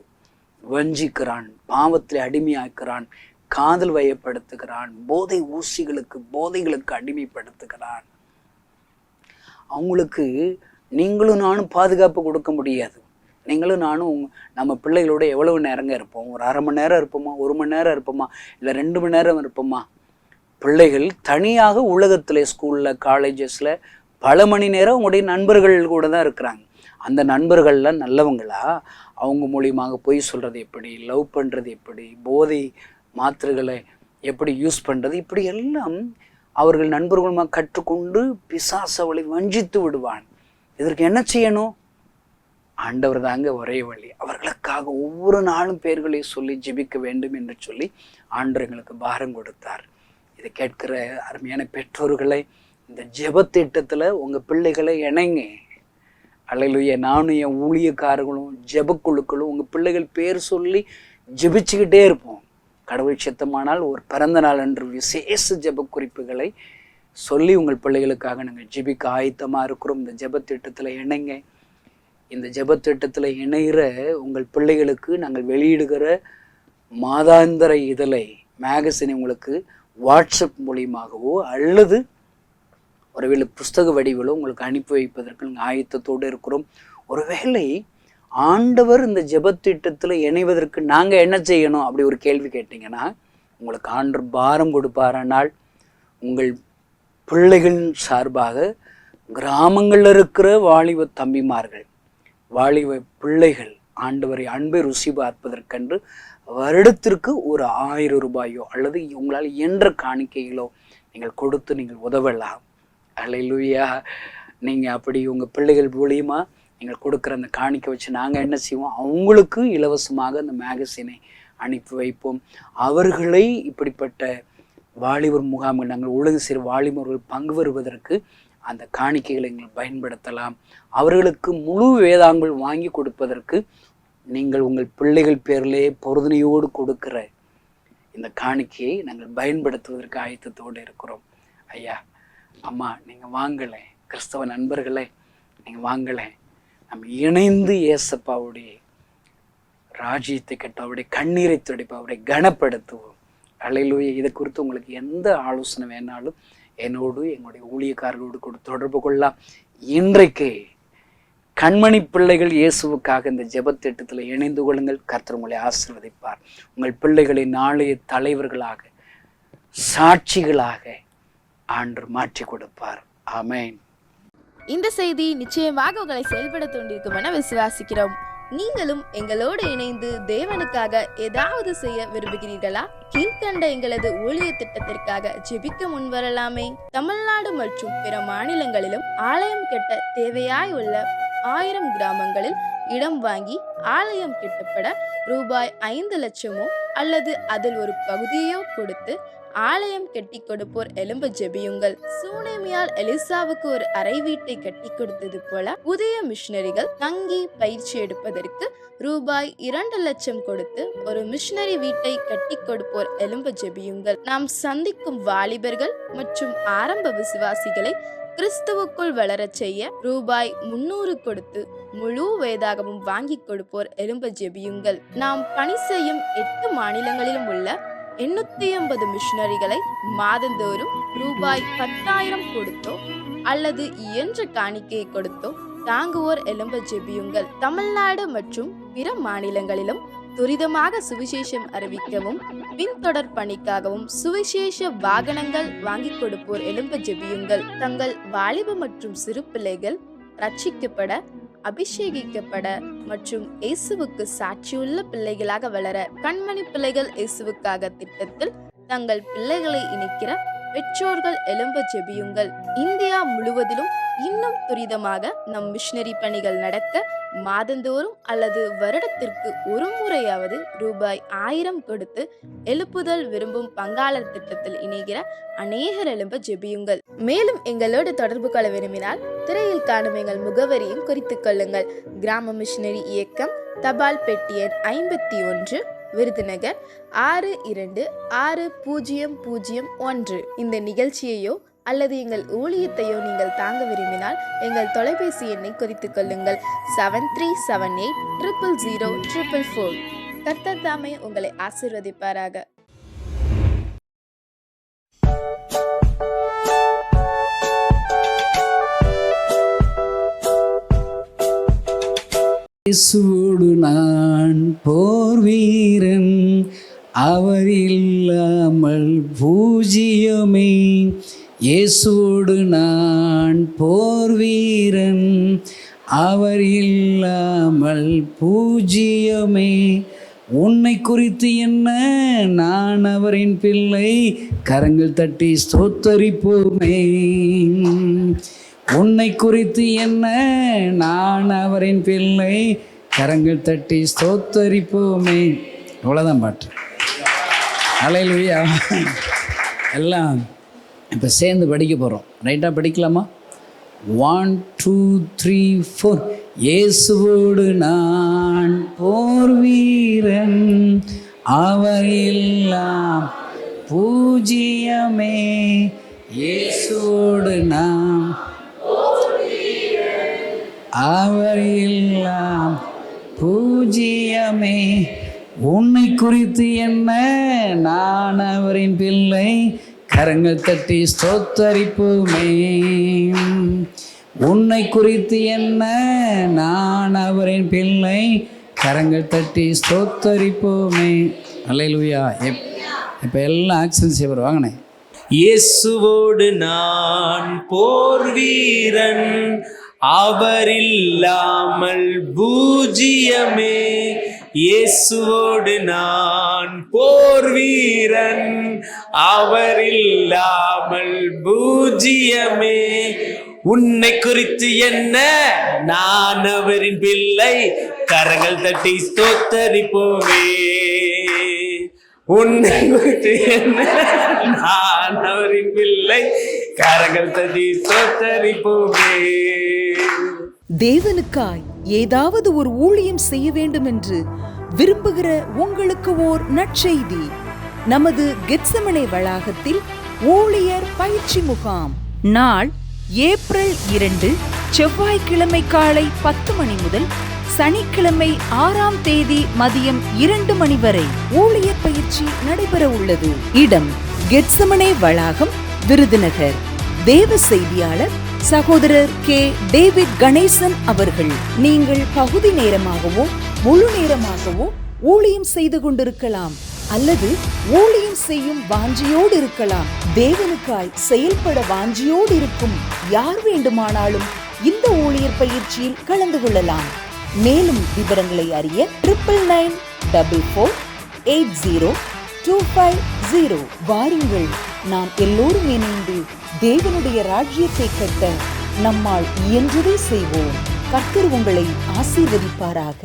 வஞ்சிக்கிறான், பாவத்தில் அடிமையாக்குறான், காதல் வயப்படுத்துகிறான், போதைகளுக்கு அடிமைப்படுத்துகிறான். அவங்களுக்கு நீங்களும் நானும் பாதுகாப்பு கொடுக்க முடியாது. நீங்களும் நானும் நம்ம பிள்ளைகளோட எவ்வளவு நேரங்க இருப்போம்? ஒரு 1/2 மணி நேரம் இருப்போமா? 1 மணி நேரம் இருப்போமா? இல்லை 2 மணி நேரம் இருப்போமா? பிள்ளைகள் தனியாக உலகத்தில், ஸ்கூலில், காலேஜஸில் பல மணி நேரம் உங்களுடைய நண்பர்கள் கூட தான் இருக்கிறாங்க. அந்த நண்பர்கள்லாம் நல்லவங்களா? அவங்க மூலியமாக பொய் சொல்கிறது எப்படி, லவ் பண்ணுறது எப்படி, போதை மாத்திரைகளை எப்படி யூஸ் பண்ணுறது, இப்படி எல்லாம் அவர்கள் நண்பர்களுமாக கற்றுக்கொண்டு பிசாசு அவளை வஞ்சித்து விடுவான். இதற்கு என்ன செய்யணும்? ஆண்டவர் தாங்க ஒரே வழி. அவர்களுக்காக ஒவ்வொரு நாளும் பேர்களை சொல்லி ஜெபிக்க வேண்டும் என்று சொல்லி ஆண்டவர் எங்களுக்கு பாரம் கொடுத்தார். இதை கேட்கிற அருமையான பெற்றோர்களை, இந்த ஜெபத்திட்டத்தில் உங்கள் பிள்ளைகளை இணைங்க. அல்லேலூயா. நானும் என் ஊழியக்காரர்களும் ஜெபக்குழுக்களும் உங்கள் பிள்ளைகள் பேர் சொல்லி ஜெபிச்சுக்கிட்டே இருப்போம். கடவுள் சித்தமானால் ஒரு பிறந்த நாள் அன்று விசேஷ ஜெப குறிப்புகளை சொல்லி உங்கள் பிள்ளைகளுக்காக நாங்கள் ஜெபிக்க ஆயத்தமாக இருக்கிறோம். இந்த ஜெபத்திட்டத்தில் இணைங்க. இந்த ஜெபத்திட்டத்தில் இணைகிற உங்கள் பிள்ளைகளுக்கு நாங்கள் வெளியிடுகிற மாதாந்திர இதழை மேகசினை உங்களுக்கு வாட்ஸ்அப் மூலியமாகவோ அல்லது ஒருவேளை புஸ்தக வடிவிலோ உங்களுக்கு அனுப்பி வைப்பதற்கு நாங்கள் ஆயத்தத்தோடு இருக்கிறோம். ஒருவேளை ஆண்டவர் இந்த ஜெபத்திட்டத்தில் இணைவதற்கு நாங்கள் என்ன செய்யணும் அப்படி ஒரு கேள்வி கேட்டிங்கன்னா, உங்களுக்கு ஆண்டவர் பாரம் கொடுப்பாரானால் உங்கள் பிள்ளைகள் சார்பாக கிராமங்களில் இருக்கிற வாலிப தம்பிமார்கள், வாலிப பிள்ளைகள் ஆண்டவரை அன்பை ருசி பார்ப்பதற்கென்று வருடத்திற்கு ஒரு 1000 ரூபாயோ அல்லது உங்களால் இயன்ற காணிக்கைகளோ நீங்கள் கொடுத்து நீங்கள் உதவலாம். அல்லேலூயா. நீங்கள் அப்படி உங்கள் பிள்ளைகள் மூலியமாக நீங்கள் கொடுக்குற அந்த காணிக்கை வச்சு நாங்கள் என்ன செய்வோம், அவங்களுக்கு இலவசமாக அந்த மேகசினை அனுப்பி வைப்போம். அவர்களை இப்படிப்பட்ட வாலிபர் முகாம்கள் நாங்கள் ஒழுங்கு செய்கிற வாலிபர்கள் பங்கு வருவதற்கு அந்த காணிக்கைகளை எங்கள் பயன்படுத்தலாம். அவர்களுக்கு முழு வேதாங்கள் வாங்கி கொடுப்பதற்கு நீங்கள் உங்கள் பிள்ளைகள் பேரிலே பொருதனையோடு கொடுக்கிற இந்த காணிக்கையை நாங்கள் பயன்படுத்துவதற்கு ஆயத்தத்தோடு இருக்கிறோம். ஐயா, அம்மா, நீங்கள் வாங்கலை, கிறிஸ்தவ நண்பர்களே நீங்கள் வாங்கலை, நம்ம இணைந்து ஏசப்பாவுடைய ராஜ்யத்தை கட்ட, அவருடைய கண்ணீரை துடைப்ப, அவருடைய கனப்படுத்துவோம். அல்லேலூயா. இதை குறித்து உங்களுக்கு எந்த ஆலோசனை வேணாலும் என்னோடு எங்களுடைய ஊழியக்காரர்களோடு கூட தொடர்பு கொள்ளலாம். இன்றைக்கு கண்மணி பிள்ளைகள் இயேசுவுக்காக இந்த ஜெபத்திட்டத்தில் இணைந்து கொள்ளுங்கள். கர்த்தர் உங்களை ஆசீர்வதிப்பார். உங்கள் பிள்ளைகளை நாளைய தலைவர்களாக, சாட்சிகளாக ஆண்டவர் மாற்றி கொடுப்பார். ஆமென். இந்த செய்தி நிச்சயமாக உங்களை செயல்பட தூண்டிருக்கும் என விசுவாசிக்கிறோம். நீங்களும் எங்களோடு இணைந்து தேவனுக்காக ஏதாவது செய்ய விரும்புகிறீர்களா? கீழ்கண்ட எங்களது ஊழிய திட்டத்திற்காக ஜெபிக்க முன்வரலாமே. தமிழ்நாடு மற்றும் பிற மாநிலங்களிலும் ஆலயம் கட்ட தேவையாய் உள்ள 1000 கிராமங்களில் இடம் வாங்கி ஆலயம் கட்டப்பட ரூபாய் 5 லட்சமோ அல்லது அதில் ஒரு பகுதியோ கொடுத்து ஆலயம் கட்டி கொடுப்போர் எழும்ப ஜெபியுங்கள். சூனேமியால் எலிசாவுக்கு ஒரு அறை வீட்டை கட்டி கொடுத்தது போல புதிய மிஷனரிகள் தங்கி பயிற்சி எடுப்பதற்கு ரூபாய் 2 லட்சம் கொடுத்து ஒரு மிஷனரி வீட்டை கட்டி கொடுப்போர் எழும்ப ஜெபியுங்கள். நாம் சந்திக்கும் வாலிபர்கள் மற்றும் ஆரம்ப விசுவாசிகளை கிறிஸ்துவுக்குள் வளரச் செய்ய ரூபாய் 300 கொடுத்து முழு வேதாகமும் வாங்கி கொடுப்போர் எழும்ப ஜெபியுங்கள். நாம் பணி செய்யும் 8 மாநிலங்களிலும் உள்ள 880 மிஷனரிகளை மாதந்தோறும் ரூபாய் 10,000 கொடுத்தோ அல்லது இயன்ற காணிக்கையை கொடுத்தோ தாங்குவோர் எழும்ப ஜெபியுங்கள். தமிழ்நாடு மற்றும் பிற மாநிலங்களிலும் துரிதமாக சுவிசேஷம் அறிவிக்கவும் பின்தொடர் பணிக்காகவும் சுவிசேஷ வாகனங்கள் வாங்கி கொடுப்போர் எழும்ப ஜெபியுங்கள். தங்கள் வாலிப மற்றும் சிறு பிள்ளைகள் ரட்சிக்கப்பட, அபிஷேகிக்கப்பட மற்றும் இயேசுவுக்கு சாட்சியுள்ள பிள்ளைகளாக வளர கண்மணி பிள்ளைகள் இயேசுவுக்காக திட்டத்தில் தங்கள் பிள்ளைகளை இணைக்கிற பெற்றோர்கள் எழும்ப ஜெபியுங்கள். இந்தியா முழுவதிலும் இன்னும் துரிதமாக நம் மிஷனரி பணிகள் நடக்க மாதந்தோறும் அல்லது வருடத்திற்கு ஒரு முறையாவது ரூபாய் 1000 கொடுத்து எழுப்புதல் விரும்பும் பங்காளர் திட்டத்தில் இணைகிற அநேகர் எழும்ப ஜெபியுங்கள். மேலும் எங்களோடு தொடர்பு கொள்ள விரும்பினால் திரையில் காணும் எங்கள் முகவரியும் குறித்துக் கொள்ளுங்கள். கிராம மிஷனரி இயக்கம், தபால் பெட்டி எண் 51, விருதுநகர் 626001. இந்த நிகழ்ச்சியையோ அல்லது எங்கள் ஊழியத்தையோ நீங்கள் தாங்க விரும்பினால் எங்கள் தொலைபேசி எண்ணை குறித்துக் கொள்ளுங்கள். 7378000444. கர்த்தர் தாமே உங்களை ஆசீர்வதிப்பாராக. இயேசுவோடு நான் போர் வீரன், அவர் இல்லாமல் பூஜ்யமே. இயேசுவோடு நான் போர் வீரன், அவர் இல்லாமல் பூஜ்யமே. உன்னை குறித்து என்ன, நான் அவரின் பிள்ளை, கரங்கள் தட்டி ஸ்தோத்தரிப்போமே. உன்னை குறித்து என்ன, நான் அவரின் பிள்ளை, கரங்கள் தட்டி ஸ்தோத்தரிப்போமே. இவ்வளோதான் பாட்டு. அல்லேலூயா. எல்லாம் இப்போ சேர்ந்து படிக்க போகிறோம். ரைட்டாக படிக்கலாமா? 1 2 3 4. இயேசுவோடு நான் போர் வீரன், அவர் எல்லாம் பூஜ்ஜியமே. இயேசுவோடு நான் அவர் எல்லாம் பூஜ்ஜியமே. உன்னை குறித்து என்ன, நான் அவரின் பிள்ளை, கரங்கள் தட்டி ஸ்தோத்தரிப்போமே. உன்னை குறித்து என்ன, நான் அவரின் பிள்ளை, கரங்கள் தட்டி ஸ்தோத்தரிப்போமே. அல்லேலூயா. இப்போ எல்லாம் ஆக்ஷன் செய்வார். வாங்கினேன். இயேசுவோடு நான் போர் வீரன், அவரில்லாமல் பூஜ்ஜியமே. இயேசுவோடு நான் போர் வீரன், அவரில்லாமல் பூஜ்ஜியமே. உன்னை குறித்து என்ன, நான் அவரின் பிள்ளை, கரங்கள் தட்டி ஸ்தோத்தரிப்போமே. உன்னை குறித்து என்ன, நான் அவரின் பிள்ளை, கரங்கள் தட்டி ஸ்தோத்தரிப்போமே. தேவனுக்காய் ஏதாவது ஒரு ஊழியம் செய்ய வேண்டும் என்று விரும்புகிற உங்களுக்கு ஓர் நற்செய்தி. நமது கெத்செமனே வளாகத்தில் ஊழியர் பயிற்சி முகாம் நாள் ஏப்ரல் 2 செவ்வாய்க்கிழமை காலை 10 மணி முதல் சனிக்கிழமை 6ஆம் தேதி மதியம் 2 மணி வரை ஊழியர் பயிற்சி நடைபெற உள்ளது. இடம் கெத்செமனே வளாகம், விருதுநகர். தேவ செய்தியாளர் சகோதரர் கே. டேவிட் கணேசன் அவர்கள். நீங்கள் பகுதி நேரமாகவோ முழு நேரமாகவோ ஊழியம் செய்து கொண்டிருக்கலாம், அல்லது ஊழியம் செய்யும் வாஞ்சியோடு இருக்கலாம். தேவனுக்காய் செயல்பட வாஞ்சியோடு இருக்கும் யார் வேண்டுமானாலும் இந்த ஊழியர் பயிற்சியில் கலந்து கொள்ளலாம். மேலும் விவரங்களை அறிய 9944802550 வாருங்கள். நாம் எல்லோரும் இணைந்து தேவனுடைய ராஜ்யத்தை கட்ட நம்மால் இயன்றதை செய்வோம். கர்த்தர் உங்களை ஆசீர்வதிப்பாராக.